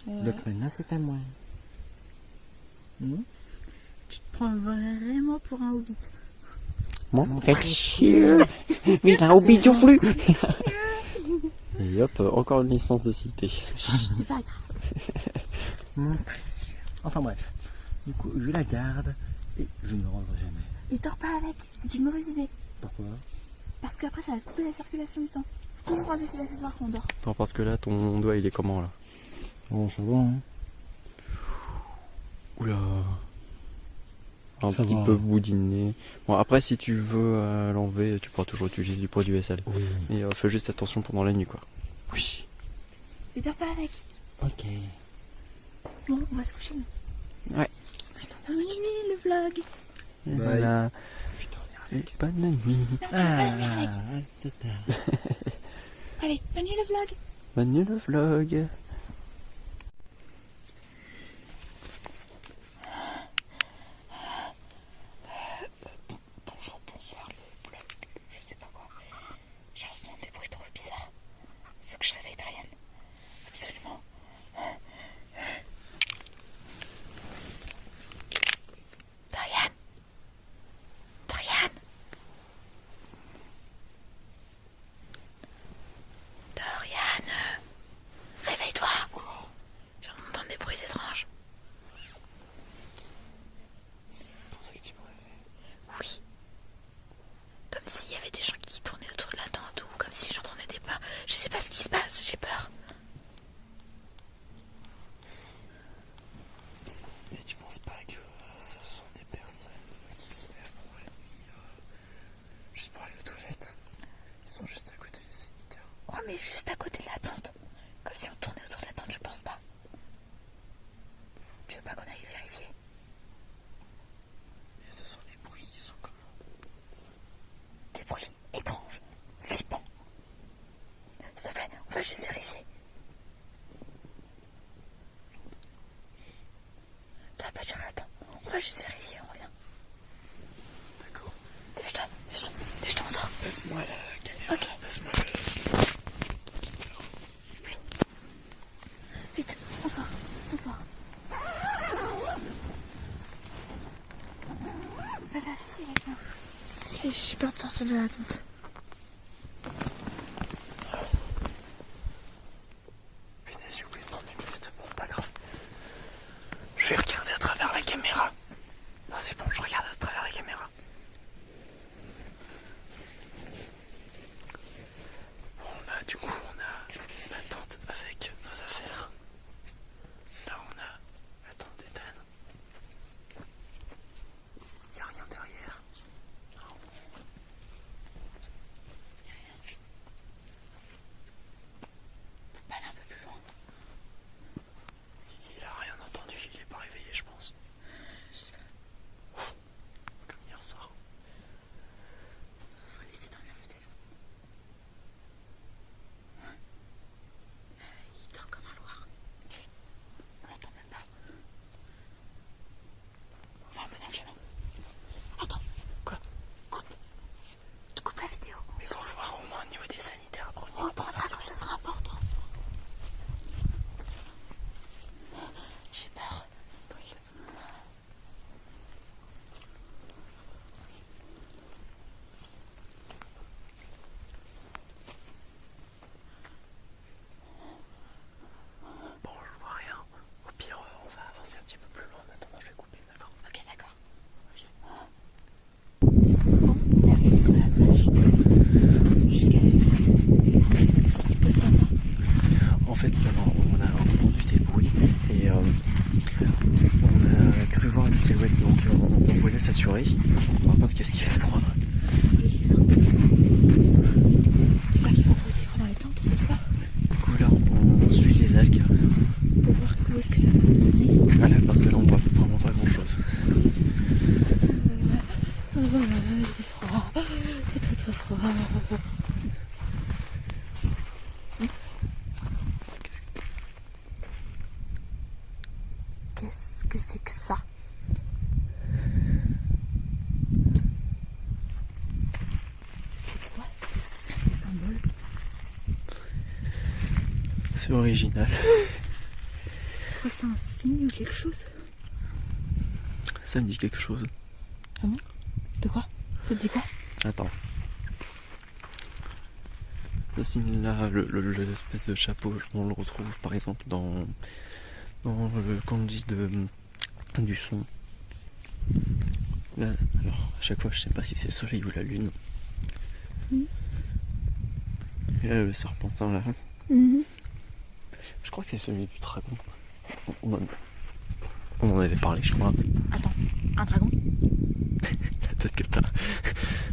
Donc maintenant c'est à moi. prends vraiment pour un hobbit. Mon précieux. Mais un hobbit du flux. Et hop, encore une licence de cité. C'est pas grave. Mon précieux. Enfin bref. Du coup, je la garde et je ne rendrai jamais. Il dort pas avec, c'est une mauvaise idée. Pourquoi? Parce qu'après ça va couper la circulation du sang. Faut toujours baisser l'accessoire quand on dort. Non, parce que là, ton doigt, il est comment, là? Bon, ça va, hein. Oula. Un Ça petit va. peu boudiné. Bon, après, si tu veux l'enlever, tu pourras toujours utiliser du produit vaisselle. Oui. Et fais juste attention pendant la nuit, quoi. Oui. Il dort pas avec. Ok. Bon, on va se coucher nous. Ouais. Oui, le vlog. Et Bye. voilà. Et bonne nuit. Non, tu vas pas dormir avec. Tata. Allez, bonne nuit le vlog. Bonne nuit, le vlog. Bonjour, bonsoir, le blog, je sais pas quoi. J'entends des bruits trop bizarres. Faut que je réveille Dorian. Absolument. Dorian. Dorian. Dorian. Réveille-toi. J'entends des bruits étranges. Je pensais que tu me réveillais. Oui. Comme s'il y avait des gens qui tournaient autour de la tente ou comme si j'entendais des pas. Je sais pas ce qui se passe, j'ai peur. Mais tu penses pas que ce sont des personnes qui se lèvent pour la nuit juste pour aller aux toilettes? Ils sont juste à côté des sanitaires. Oh, mais juste à côté de la tente. Comme si on tournait autour de la tente, je pense pas. Tu veux pas qu'on aille vérifier? Et ce sont des bruits qui sont comment? Des bruits étranges, flippants. S'il te plaît, on va juste vérifier. Ça va pas durer, attends. On va juste vérifier, on revient. D'accord. Dépêche-toi, dépêche-toi, on sort. Passe-moi la caméra. Ok. Passe-moi le... Vite, on sort. On sort. Va vérifier avec nous. J'ai peur de sortir de la tente. Punaise, j'ai oublié de prendre mes lunettes. Bon, pas grave. Je vais regarder à travers la caméra. Non, c'est bon, je regarde à travers la caméra. Bon, là, du coup, on a la tente avec nos affaires. Là, on a la tente d'Ethan. Il n'y a rien derrière. Faut pas aller un peu plus loin. Il a rien entendu, il est pas réveillé, je pense. Comme hier soir. Faut laisser dormir peut-être. Il dort comme un loir. On l'entend même pas. On va un peu dans le chemin. Attends. Quoi? Coupe la vidéo. Mais faut voir au moins au niveau des sanitaires. Après, On reprendra quand ce sera important. J'ai peur. Bon, je vois rien. Au pire, on va avancer un petit peu plus loin. En attendant, je vais couper, d'accord? Ok, d'accord. Bon, on est arrivé sur la plage. Jusqu'à En fait, on a entendu des bruits et on a cru voir une silhouette, donc on voulait s'assurer. Par contre, qu'est-ce qu'il fait froid? J'espère qu'il va pas aussi froid dans les tentes ce soir. Du coup, là, on suit les algues. Pour voir où est-ce que ça peut nous amener. Voilà, parce que là, on voit vraiment pas grand-chose. C'est très froid. Qu'est-ce que c'est que ça? C'est quoi ces symboles? C'est original. Je crois que c'est un signe ou quelque chose. Ça me dit quelque chose. De quoi? Ça te dit quoi? Attends. Ça signe là, l'espèce de chapeau, on le retrouve par exemple dans le kanji du son. Là, alors, à chaque fois, je sais pas si c'est le soleil ou la lune. Et là, le serpentin là. Je crois que c'est celui du dragon. On en avait parlé, je crois. Attends, un dragon? La tête que t'as.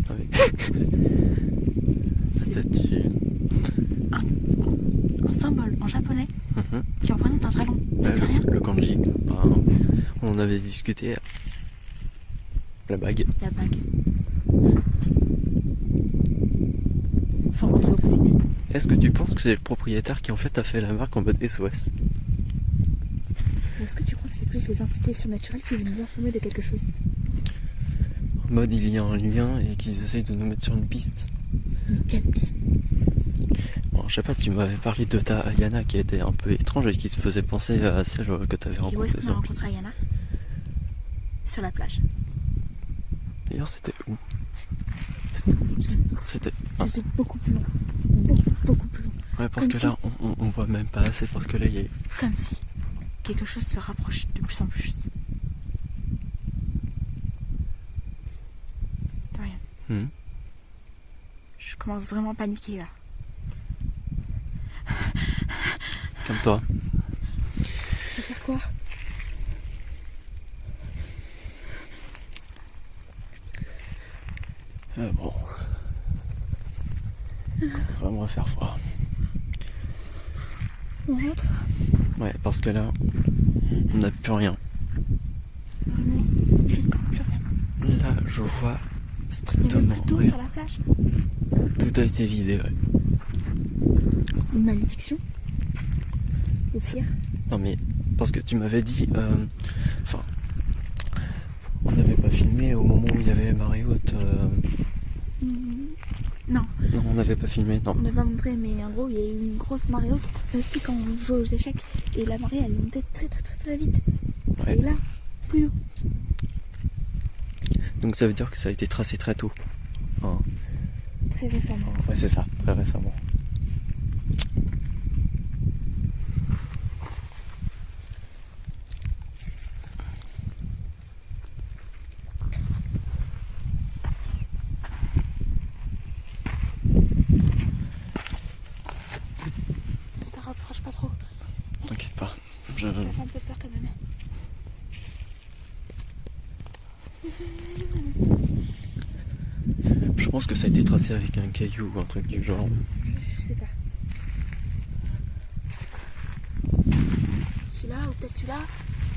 Non mais. La tête du. Un symbole en japonais qui représente un dragon. Ça te dit rien? Le kanji. On en avait discuté. La bague. La bague. Faut rentrer au plus vite. Est-ce que tu penses que c'est le propriétaire qui en fait a fait la marque en mode SOS? Ou est-ce que tu crois que c'est plus les entités surnaturelles qui veulent nous informer de quelque chose? En mode il y a un lien et qu'ils essayent de nous mettre sur une piste. Mais quelle piste? Bon, je sais pas, tu m'avais parlé de ta Ayana qui était un peu étrange et qui te faisait penser à celle que tu avais Et où est-ce rencontrée. qu'on a rencontré Ayana? Sur la plage. D'ailleurs, c'était où? C'était. C'était beaucoup plus long. Beaucoup plus long. Ouais, parce Comme que là, on voit même pas assez, parce que là, il y a. Comme si quelque chose se rapproche de plus en plus. Dorian, je commence vraiment à paniquer là. Comme toi. Tu veux faire quoi? Bon. On va me refaire froid. On rentre? Ouais, parce que là, on n'a plus rien. Vraiment? Plus rien. Là, je vois Il y strictement avait plus d'eau rien. sur la plage. Tout a été vidé, ouais. Une malédiction? Au cire? Non, mais parce que tu m'avais dit. Enfin. On n'avait pas filmé au moment où il y avait marée haute. Non, Non, on n'avait pas filmé, non. on n'a pas montré, mais en gros, il y a eu une grosse marée haute. Aussi, quand on jouait aux échecs, et la marée, elle montait très très très très vite. Ouais. Et là, plus d'eau. Donc ça veut dire que ça a été tracé très tôt. Hein. Très récemment. Ouais, c'est ça, très récemment. Ne te rapproche pas trop. T'inquiète pas. Ça fait un peu peur quand même. Je pense que ça a été tracé avec un caillou ou un truc du genre. Je sais pas. Celui-là ou peut-être celui-là,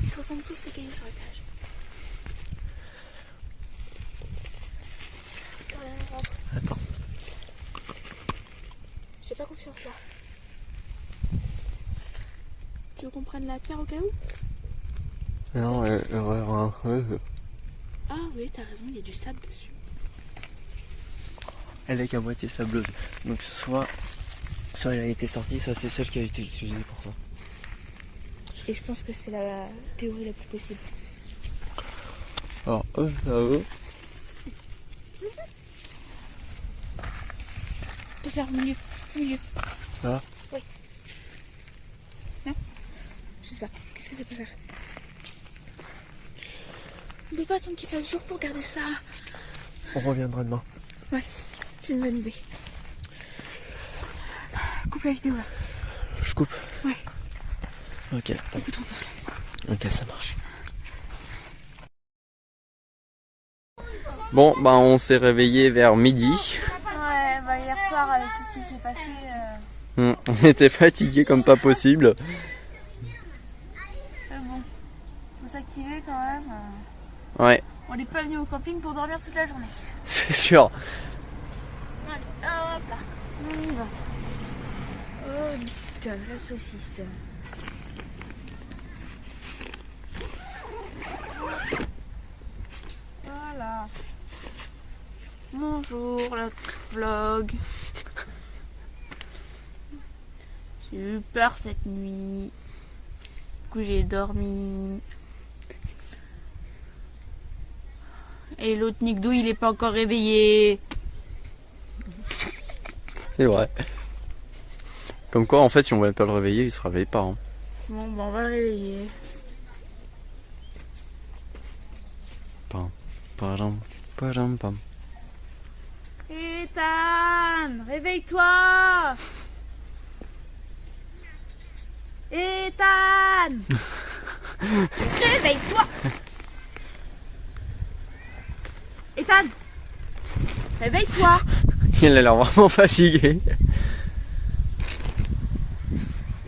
ils se ressemblent tous les cailloux sur la plage. Rentre. Attends. J'ai pas confiance là. Tu veux qu'on prenne la pierre au cas où? Non, Ah oui, t'as raison, il y a du sable dessus. elle est qu'à moitié sableuse. Donc soit elle a été sortie, soit c'est celle qui a été utilisée pour ça. Et je pense que c'est la théorie la plus possible. Alors, Pose-la au milieu. Au milieu. Là? Oui. Non? Je sais pas. Qu'est-ce que ça peut faire? On peut pas attendre qu'il fasse jour pour garder ça. On reviendra demain. Ouais, c'est une bonne idée. Coupe la vidéo là. Je coupe? Ouais. Ok. Beaucoup trop fort là. Ok, ça marche. Bon, bah on s'est réveillé vers midi. Ouais, bah hier soir avec tout ce qui s'est passé. On était fatigués comme pas possible. Bon, faut s'activer quand même. Ouais, On n'est pas venu au camping pour dormir toute la journée. c'est sûr. Allez, hop là, on y va. Oh, putain, la saucisse. Voilà. Bonjour, le vlog. J'ai eu peur cette nuit. Du coup, j'ai dormi. Et l'autre Nickdou, il est pas encore réveillé. C'est vrai. Comme quoi, en fait, si on ne voulait pas le réveiller, il se réveille pas. Hein. Bon, on va le réveiller. Pam, padam, padam, pam. Ethan, réveille-toi. Ethan, réveille-toi. Ethan, réveille-toi. Il a l'air vraiment fatigué.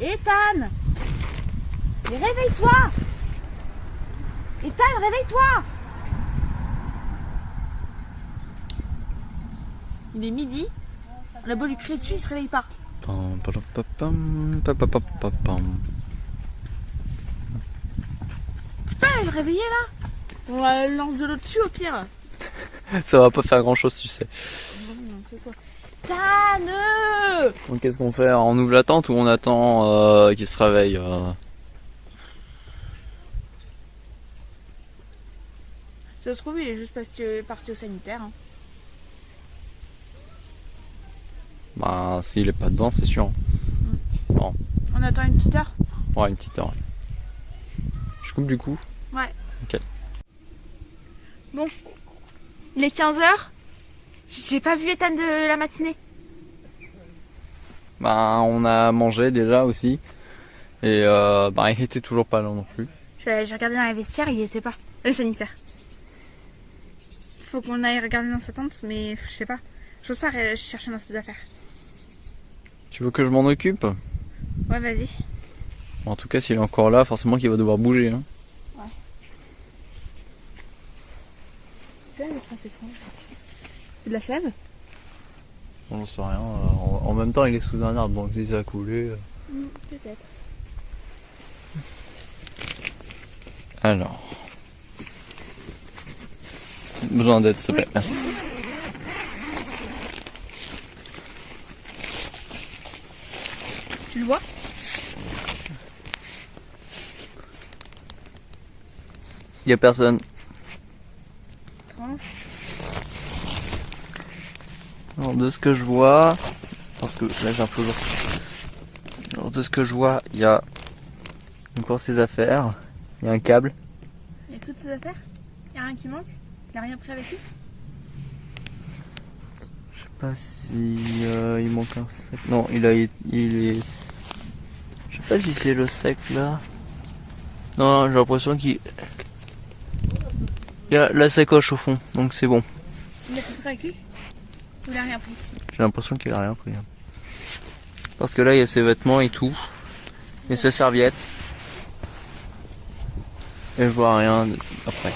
Ethan, mais réveille-toi. Ethan, réveille-toi. Il est midi. On a beau lui crier dessus, il se réveille pas. Pam, padam, pam, pam, pam, pam, pam. Je peux aller le réveiller là. On va lancer de l'eau dessus au pire. Ça va pas faire grand chose, tu sais. Tanne. Donc qu'est-ce qu'on fait? On ouvre la tente ou on attend qu'il se réveille Ça se trouve, il est juste parti au sanitaire. Hein. Bah s'il est pas dedans, c'est sûr. Bon, On attend une petite heure. ouais, une petite heure. Je coupe du coup. Ouais. Ok. Bon, il est 15h. J'ai pas vu Ethan de la matinée. Bah on a mangé déjà aussi. Et bah il était toujours pas là non plus. J'ai regardé dans la vestiaire, il y était pas. Le sanitaire. Faut qu'on aille regarder dans sa tente, mais je sais pas. J'ose pas chercher dans ses affaires. Tu veux que je m'en occupe? Ouais, vas-y. Bon, en tout cas s'il est encore là, forcément qu'il va devoir bouger. Hein. C'est de la sève? On n'en sait rien. En même temps il est sous un arbre, donc si ça a coulé. Peut-être. Alors. Besoin d'aide s'il te plaît, merci. Tu le vois? Il y a personne. Alors de ce que je vois, parce que là j'ai un peu. Alors de ce que je vois, il y a encore ses affaires, il y a un câble. Il y a toutes ses affaires? Il y a rien qui manque? Il a rien pris avec lui? Je sais pas si il manque un sac. Non, il est. Je sais pas si c'est le sac là. Non, j'ai l'impression qu'il. Il y a la sacoche au fond, donc c'est bon. Il a tout pris avec lui? Ou il a rien pris? J'ai l'impression qu'il a rien pris. Hein. Parce que là il y a ses vêtements et tout. Et ses serviettes. Et je vois rien après.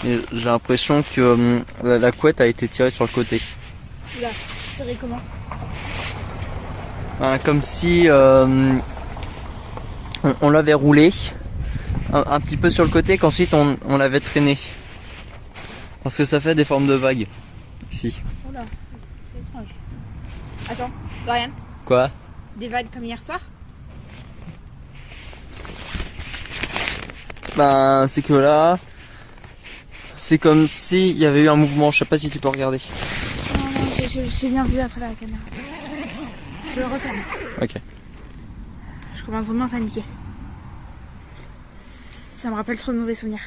Et j'ai l'impression que la couette a été tirée sur le côté. Là, serré comment? Comme si on l'avait roulé un petit peu sur le côté, qu'ensuite on l'avait traîné. Parce que ça fait des formes de vagues. Ici. Oh là, c'est étrange. Attends, Dorian, Quoi? des vagues comme hier soir? Ben c'est que là, c'est comme si il y avait eu un mouvement. Je sais pas si tu peux regarder. Non, non, j'ai bien vu après la caméra. Je le referme. Ok. Je commence vraiment à paniquer. Ça me rappelle trop de mauvais souvenirs.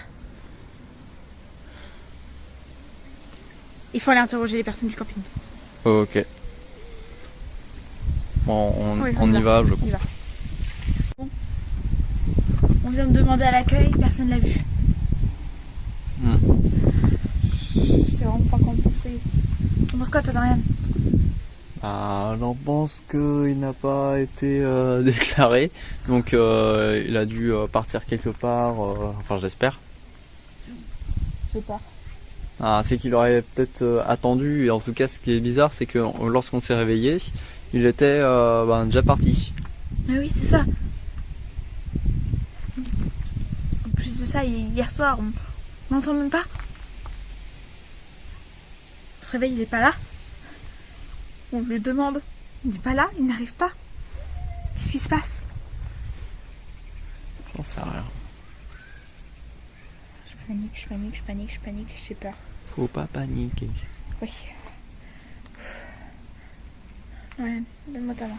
Il faut aller interroger les personnes du camping. Ok. Bon, Oui, on y va, je On crois. y va. Bon. On vient de demander à l'accueil, personne l'a vu. C'est vraiment pas compensé. Tu penses quoi, toi, Dorian? J'en pense qu'il n'a pas été déclaré, donc il a dû partir quelque part, enfin j'espère. Je sais pas. C'est qu'il aurait peut-être attendu, et en tout cas ce qui est bizarre c'est que lorsqu'on s'est réveillé, il était déjà parti. Mais oui, c'est ça. En plus de ça, hier soir, on n'entend même pas. On se réveille, il est pas là. On lui demande, il n'est pas là, il n'arrive pas. Qu'est-ce qui se passe? J'en sais rien. panique, j'ai peur. Faut pas paniquer. Oui. Ouais, donne-moi ta main.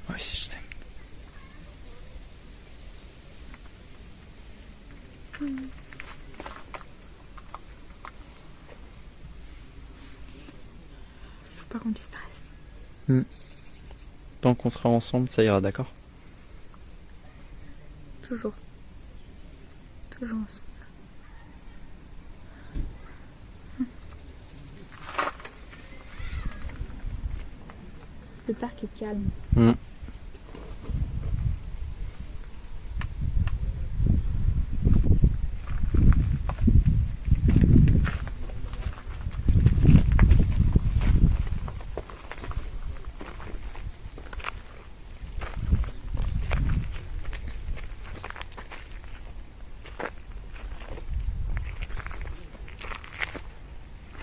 Moi aussi je t'aime. Faut pas qu'on disparaisse. Tant qu'on sera ensemble, ça ira, d'accord? Toujours. Toujours ensemble. Le parc est calme.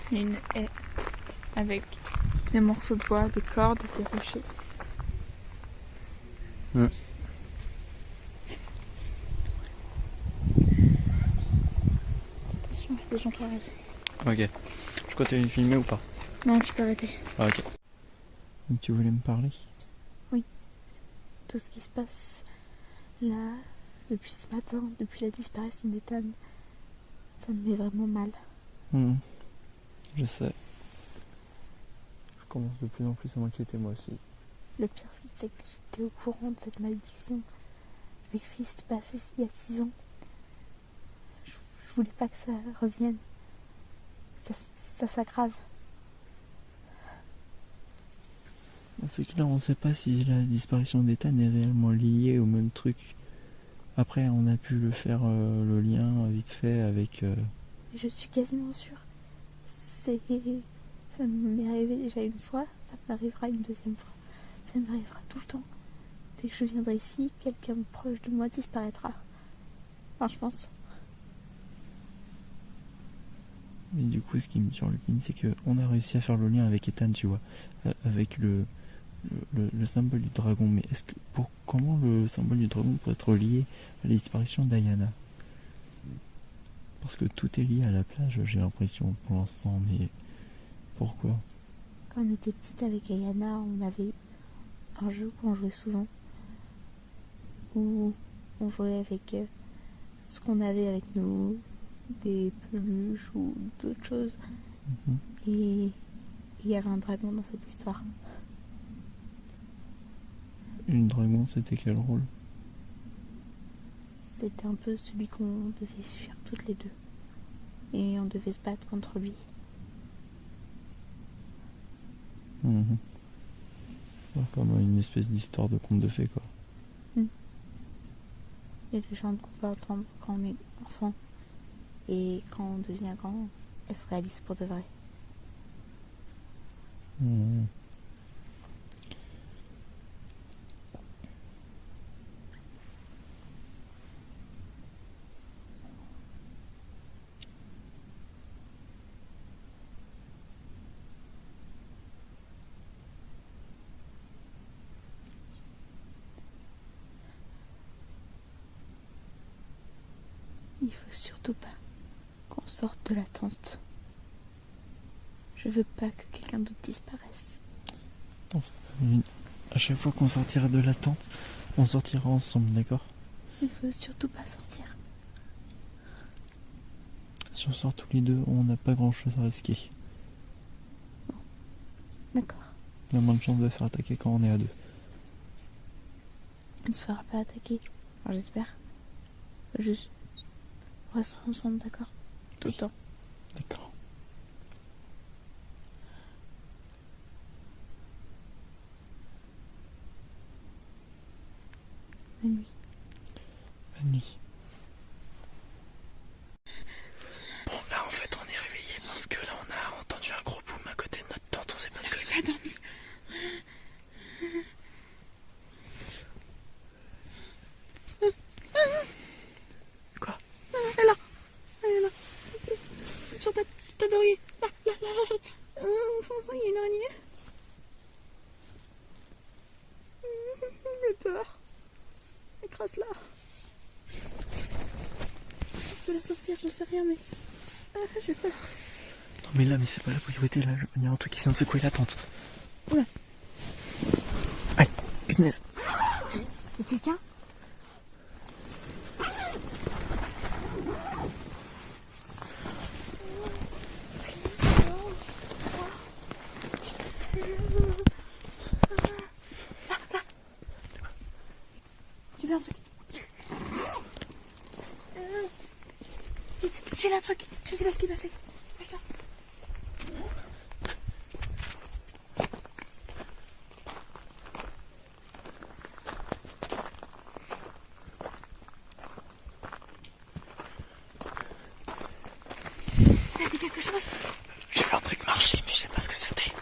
Il y a une haie avec des morceaux de bois, des cordes, des rochers. Attention, il y a des gens qui arrivent. Ok. Je continue de filmer ou pas? Non, tu peux arrêter. Ah, ok. Donc tu voulais me parler? Tout ce qui se passe là, depuis ce matin, depuis la disparition d'Ethan, ça me met vraiment mal. Je sais. Je commence de plus en plus à m'inquiéter moi aussi. Le pire, c'est que j'étais au courant de cette malédiction avec ce qui s'est passé il y a 6 ans. Je voulais pas que ça revienne. Ça s'aggrave. C'est que là on sait pas si la disparition d'Ethan est réellement liée au même truc. Après on a pu le faire le lien vite fait avec... Je suis quasiment sûre. Ça m'est arrivé déjà une fois, ça m'arrivera une deuxième fois. Ça m'arrivera tout le temps. Dès que je viendrai ici, quelqu'un proche de moi disparaîtra. Enfin, je pense. Mais du coup ce qui me turlupine c'est qu'on a réussi à faire le lien avec Ethan, tu vois. Avec le symbole du dragon. Mais comment le symbole du dragon peut être lié à la disparition d'Ayana? Parce que tout est lié à la plage, j'ai l'impression pour l'instant, mais pourquoi? Quand on était petite avec Ayana, on avait un jeu qu'on jouait souvent. Où on jouait avec ce qu'on avait avec nous, des peluches ou d'autres choses. Et il y avait un dragon dans cette histoire. Et le dragon, c'était quel rôle? C'était un peu celui qu'on devait fuir toutes les deux. Et on devait se battre contre lui. Ouais, comme une espèce d'histoire de conte de fées, quoi. Les légendes qu'on peut entendre quand on est enfant. Et quand on devient grand, elles se réalisent pour de vrai. Il faut surtout pas qu'on sorte de la tente. Je veux pas que quelqu'un d'autre disparaisse. À chaque fois qu'on sortira de la tente, on sortira ensemble, d'accord? Il faut surtout pas sortir. Si on sort tous les deux, on n'a pas grand chose à risquer. D'accord. On a moins de chances de se faire attaquer quand on est à deux. On ne se fera pas attaquer. Alors j'espère. Juste, on restera ensemble, d'accord? Tout le temps. D'accord. Bonne nuit. Bonne nuit. Bon, là en fait on est réveillé parce que là on a entendu un gros boom à côté de notre tente, on sait pas ce que c'est. Quoi? Elle est là. Elle est là. Sur ta d'oreiller. Là. Il y a une araignée. Elle est dehors. Écrase-la. peux la sortir, j'en sais rien, mais... j'ai peur. Non mais là, mais c'est pas la priorité, là, il y a un truc qui vient de secouer la tente. Oula. Aïe, punaise. Y'a quelqu'un? J'ai vu un truc. Vite, j'ai vu un truc. Je sais pas ce qui est passé. Lâche-toi. T'as vu quelque chose? J'ai vu un truc marcher, mais je sais pas ce que c'était.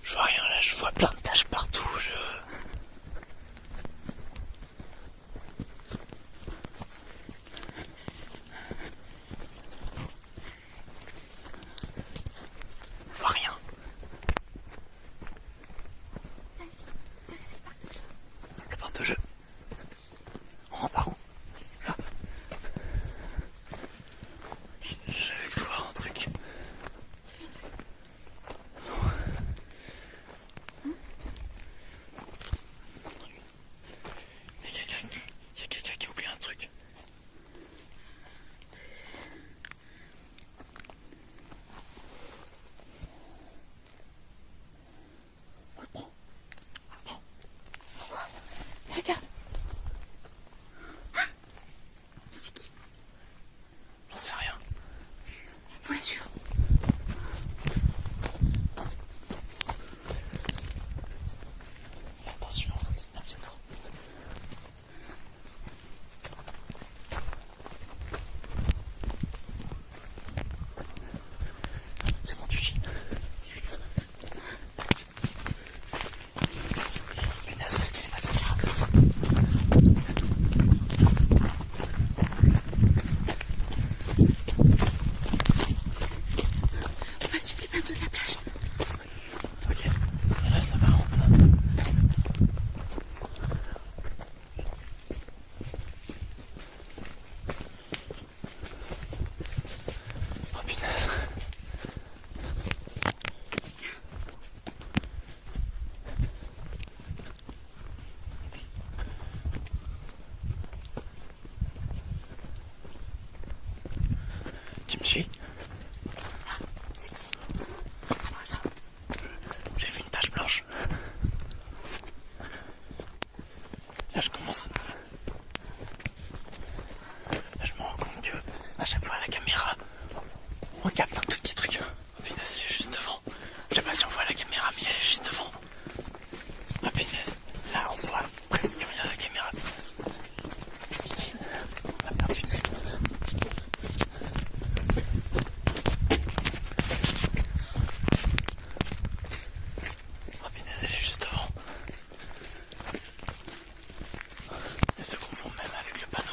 Je vois rien là, je vois plein de taches partout. Je vois rien. Le parc de jeu. On rentre par où? Là. J'avais cru voir un truc. Mais qu'est-ce qu'il y a? Il y a quelqu'un qui a oublié un truc. On le prend. Regarde. C'est qui? J'en sais rien. Faut la suivre. Fais attention, c'est une bientôt. C'est bon, tu gis. Punaise, où est-ce qu'elle est passée là? On va suivre les bateaux de la plage. Ok, là ça va. Oh punaise. Tu me suis? J'ai fait une tache blanche. Là je commence. Là je me rends compte que à chaque fois à la caméra, on capte un tout petit truc. Oh punaise, elle est juste devant. Je sais pas si on voit la caméra, mais elle est juste devant. Oh punaise, là on voit presque rien à la caméra. On a perdu une vue. Oh punaise, elle est juste devant. Elle se confond même avec le panneau.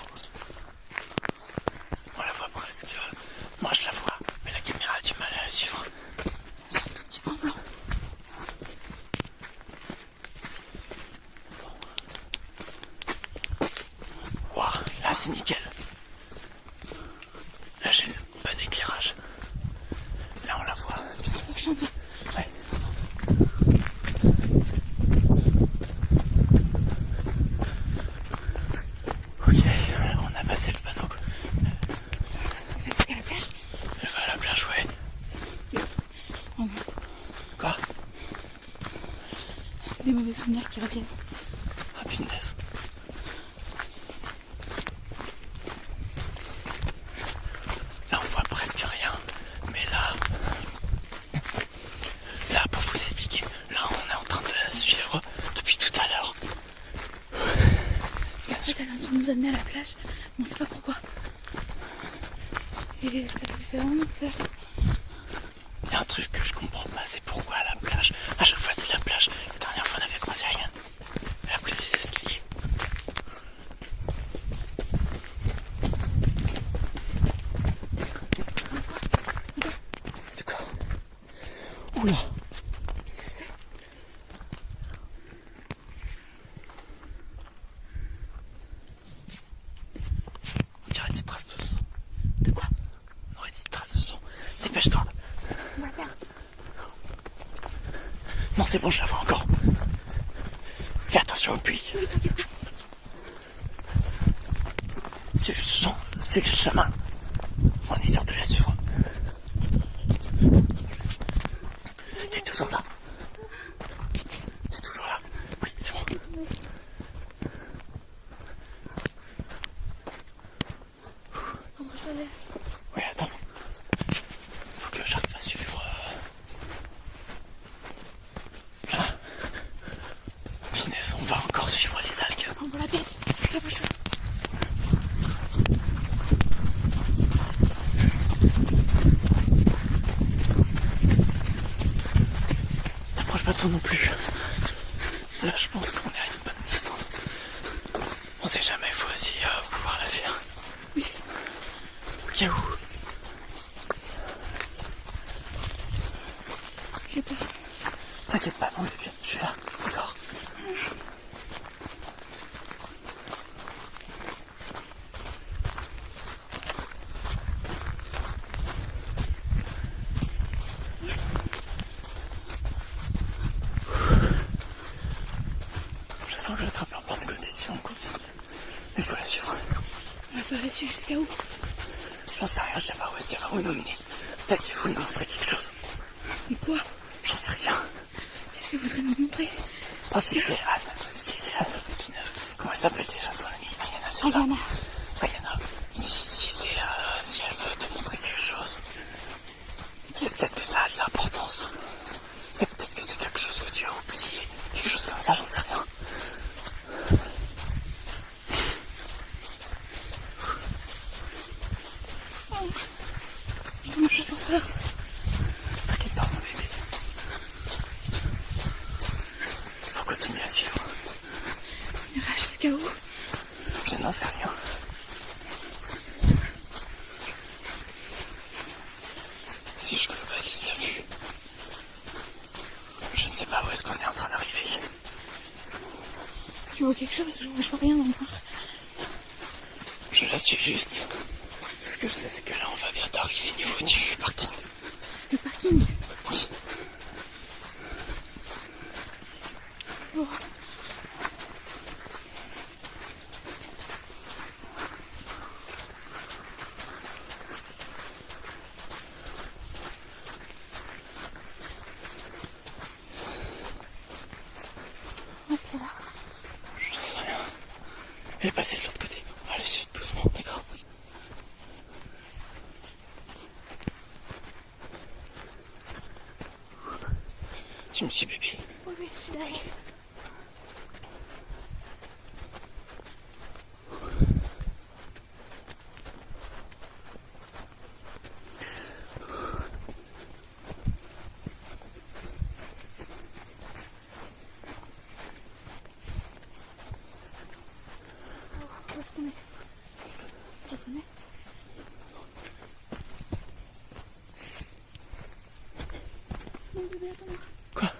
On la voit presque. Moi je la vois, mais la caméra a du mal à la suivre. C'est un tout petit point blanc. Waouh, là c'est nickel. Là j'ai le bon éclairage. Là on la voit. Marche un peu. Ouais. Ok, on a passé le panneau. On va jusqu'à la plage. Elle va à la plage, ouais. Oh, Quoi? des mauvais souvenirs qui reviennent. Ah punaise. Là on voit presque rien. Mais là, pour vous expliquer, là on est en train de la suivre depuis tout à l'heure. En fait, elle a envie de nous amener à la plage, mais on sait pas pourquoi. Et ça nous fait vraiment peur. Il y a un truc que je comprends pas, c'est pourquoi à la plage. À chaque fois c'est la plage. La dernière fois on avait croisé rien. Elle a pris des escaliers. Oula. Qu'est-ce que c'est? On dirait des traces de sang. De quoi? On aurait des traces de sang. Dépêche-toi. On va le faire. Non, c'est bon, je la vois encore. Fais attention au puits. Oui, t'inquiète pas. C'est le chemin. On est sûr de la suivre. T'es toujours là. T'es toujours là. Oui, c'est bon. Oh, moi, je me lève. Oui, attends. Faut que j'arrive à suivre. Là. Finesse, on va encore suivre les algues. On voit la tête. Rapproche-toi. T'approches pas trop non plus. Là, je pense qu'on est à une bonne distance. On sait jamais, il faut aussi pouvoir la faire. Oui. Au cas où. J'ai peur. T'inquiète pas, mon bébé, je suis là, d'accord. Je sens que je vais attraper en plein de côté si on continue. Il faut la suivre. On va faire la suivre jusqu'à où? J'en sais rien, je sais pas où est-ce qu'elle va nous mener. Peut-être qu'il faut nous montrer quelque chose. Mais quoi? J'en sais rien. Qu'est-ce qu'elle voudrait nous montrer? Oh, si c'est Anne. Si c'est Anne. Comment elle s'appelle déjà ton amie? Ayana, c'est ça? Ayana. Ayana. Si elle veut te montrer quelque chose, c'est peut-être que ça a de l'importance. Mais peut-être que c'est quelque chose que tu as oublié. Quelque chose comme ça, j'en sais rien. Je commence à avoir peur. T'inquiète pas, mon bébé. Il faut continuer à suivre. On ira jusqu'à où? Je n'en sais rien. Si je globalise la vue, je ne sais pas où est-ce qu'on est en train d'arriver. Tu vois quelque chose? Je vois rien encore. Je la suis juste. Tout ce que je sais, c'est que là, on va bientôt arriver au niveau du parking. Le parking? Oui. Oh. Où est-ce qu'elle va? J'en sais rien. Elle est passée de l'autre côté. On va le suivre doucement, d'accord? Tu me suis, bébé? Oui, oui, je suis derrière. Où est-ce qu'on est? Je connais. Mon bébé, attends-moi. Quoi?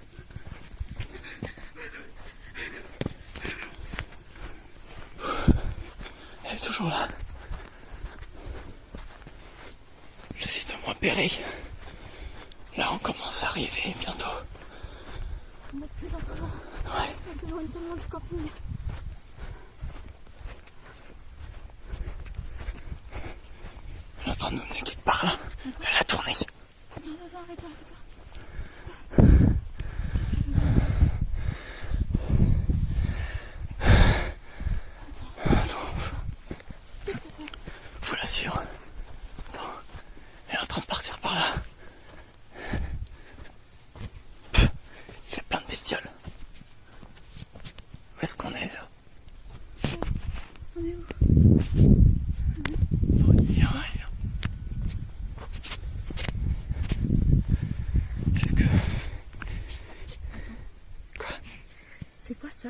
Elle est toujours là. J'essaie de me repérer. Là, on commence à arriver bientôt. On va de plus en plus loin. Ouais. On s'éloigne tellement du camping. Elle est en train de nous mener quelque part là. Elle a tourné. Attends, arrête-toi. Attends, Qu'est-ce que c'est? faut la suivre. Attends. Elle est en train de partir par là. Pff, il fait plein de bestioles. Où est-ce qu'on est là? On est où? Rien. Qu'est-ce que... Quoi? C'est quoi ça?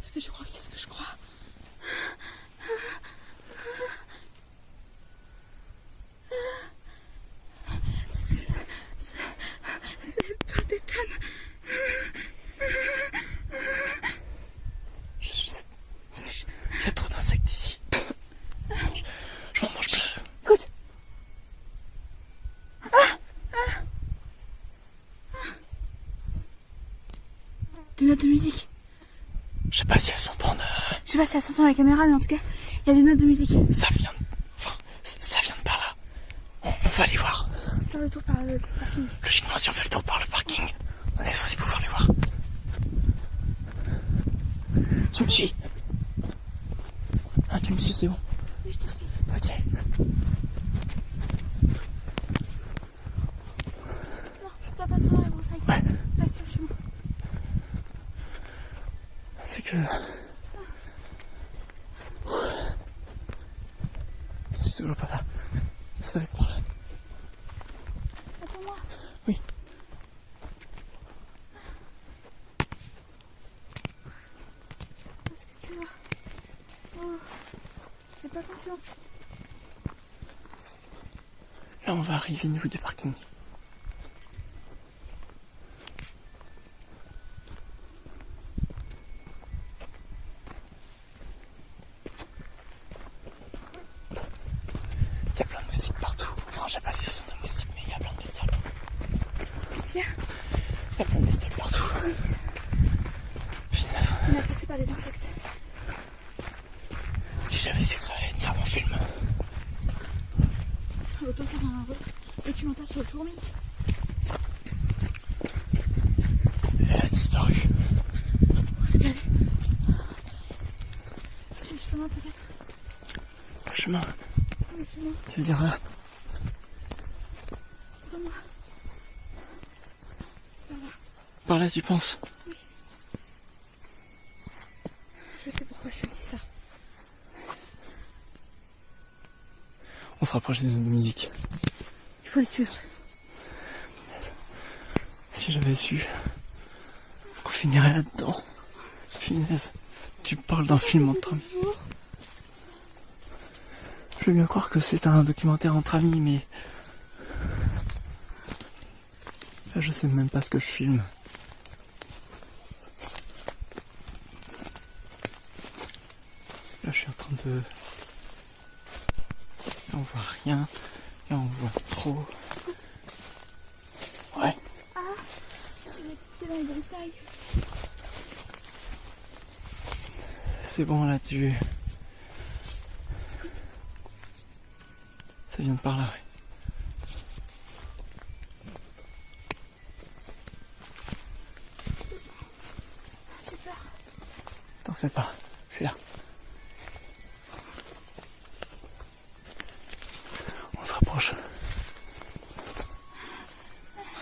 Est-ce que je crois que c'est ce que je crois? notes de musique. Je sais pas si elles s'entendent. Je sais pas si elles s'entendent à la caméra, mais en tout cas, il y a des notes de musique. Ça vient de par là. On va aller voir. Faire le tour par le parking. Logiquement, si on fait le tour par le parking, on est censé pouvoir les voir. Tu me suis? Ah, tu me suis, c'est bon. Oui, je te suis. Ok. Non, va pas trop dans les broussailles. Ouais. Reste sur le chemin. C'est que... C'est toujours pas là. Ça va être par là. Attends-moi. Oui. Est-ce que tu vas? Oh, j'ai pas confiance. Là, on va arriver au niveau du parking. Il y a plein de moustiques partout. Enfin, je sais pas si ce sont des moustiques, mais il y a plein de bestioles. Tiens, Il y a plein de bestioles partout. Finalement, on a passé par les insectes. si j'avais su que ça allait être ça mon film. Autant faire un documentaire sur le fourmi. Elle a disparu. Où est-ce qu'elle est? Sur le chemin peut-être? Le chemin, Le chemin. tu veux dire là? Attends-moi. Par là, tu penses? Je sais pourquoi je te dis ça. On se rapproche des zones de musique. Il faut les suivre. Si j'avais su qu'on finirait là-dedans. Finesse, tu parles d'un film entre amis. Je veux bien croire que c'est un documentaire entre amis, mais... Là, je sais même pas ce que je filme. Là, je suis en train de... Là, on voit rien. Là, on voit trop. Ouais. C'est dans les broussailles. C'est bon, là, tu... Ça vient de par là, ouais. J'ai peur. T'en fais pas, je suis là. On se rapproche.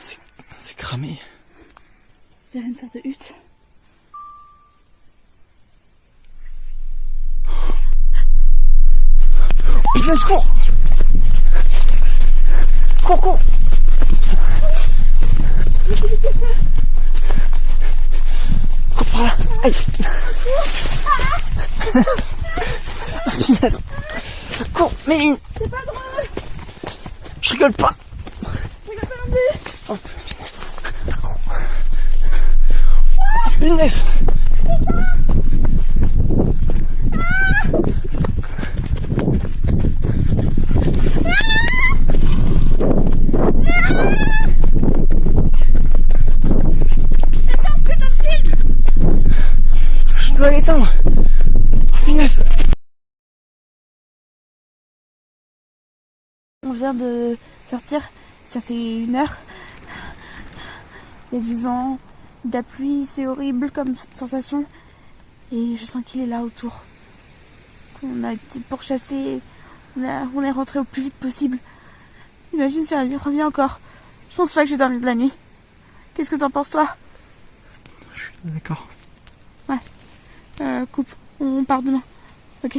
C'est cramé. Il y a une sorte de hutte. Business, cours! Cours, cours! Cours par là! Aïe! Business! Cours, Méline! C'est pas drôle. Je rigole pas! Je rigole pas non plus. Oh, business! Je dois l'éteindre! Finesse! On vient de sortir, ça fait 1 heure. Il y a du vent, de la pluie, c'est horrible comme sensation. Et je sens qu'il est là autour. On a été pourchassés, on est rentré au plus vite possible. Imagine si elle revient encore. Je pense pas que j'ai dormi de la nuit. Qu'est-ce que t'en penses toi? Je suis d'accord. Coupe, on part demain. Ok?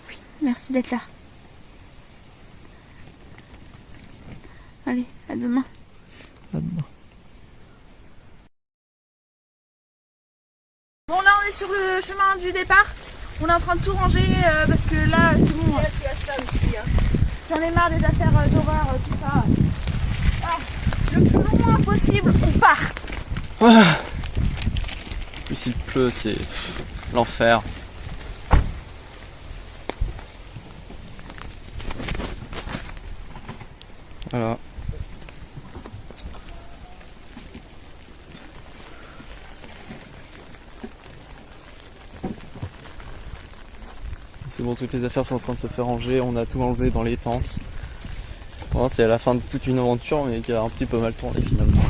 Oui. Merci d'être là. Allez, à demain. Là-dedans. Bon, là on est sur le chemin du départ. On est en train de tout ranger parce que là c'est bon. Tu as ça aussi. Hein. J'en ai marre des affaires d'horreur, tout ça. Ah, le plus loin possible, on part. Ah. Plus s'il pleut, c'est l'enfer. Voilà. bon, toutes les affaires sont en train de se faire ranger, on a tout enlevé dans les tentes. Bon, c'est à la fin de toute une aventure, mais qui a un petit peu mal tourné finalement.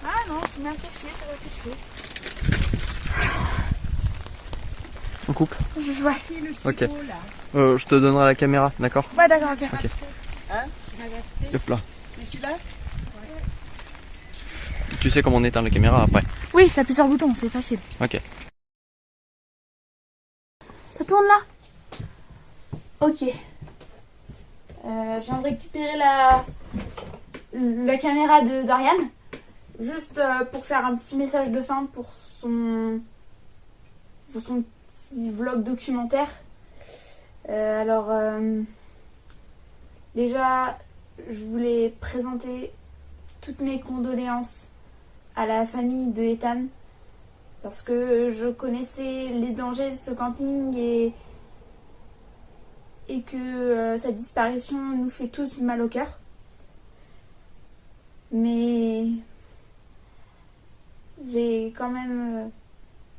Ah non, tu m'as fait chier, ça va te chier. On coupe? Je vois. Ok. Je te donnerai la caméra, d'accord? Ouais, d'accord, ok. Ok. Hop là. C'est celui-là? Tu sais comment on éteint la caméra après? Oui, ça appuie sur le bouton, c'est facile. Ok. Ça tourne là? Ok. Je viens de récupérer la caméra de Dorian. Juste pour faire un petit message de fin pour son petit vlog documentaire. Déjà, je voulais présenter toutes mes condoléances à la famille de Ethan. Parce que je connaissais les dangers de ce camping et que sa disparition nous fait tous mal au cœur. Mais j'ai quand même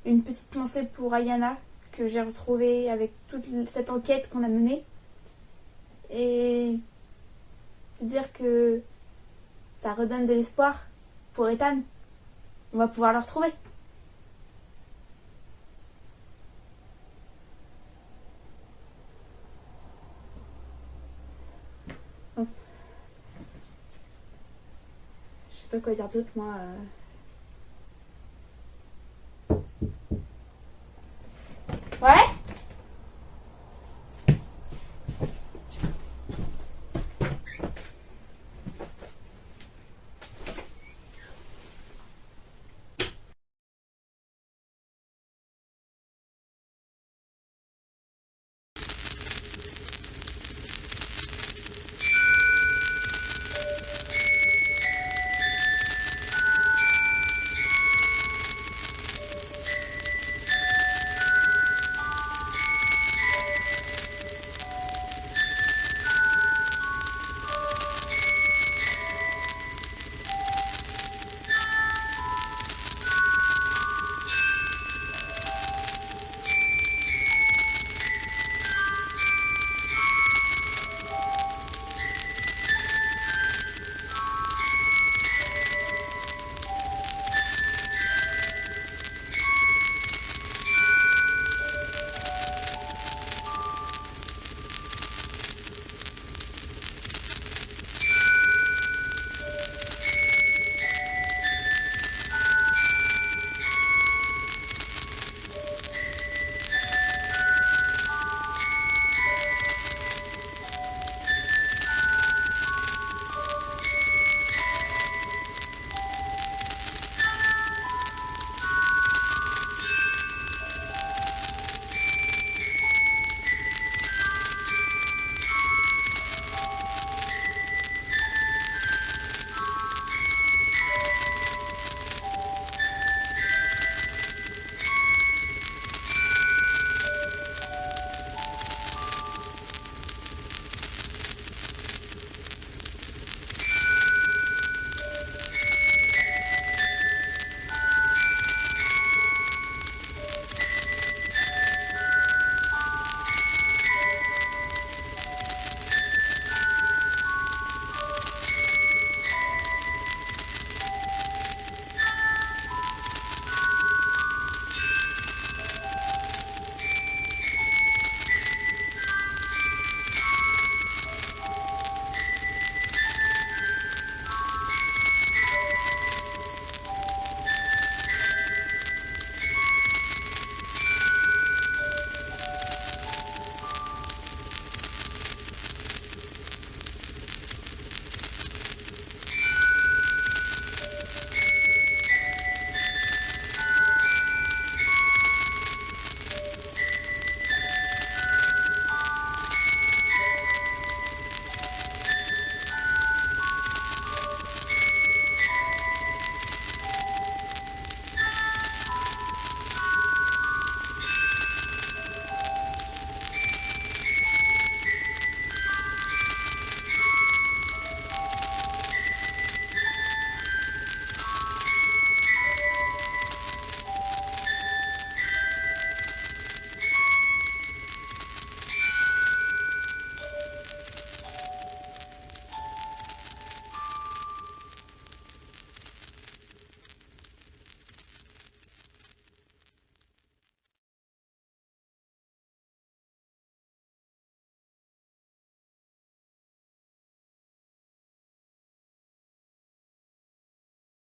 une petite pensée pour Ayana que j'ai retrouvée avec toute cette enquête qu'on a menée. Et c'est dire que ça redonne de l'espoir pour Ethan. On va pouvoir le retrouver. Je sais pas quoi dire d'autre, moi.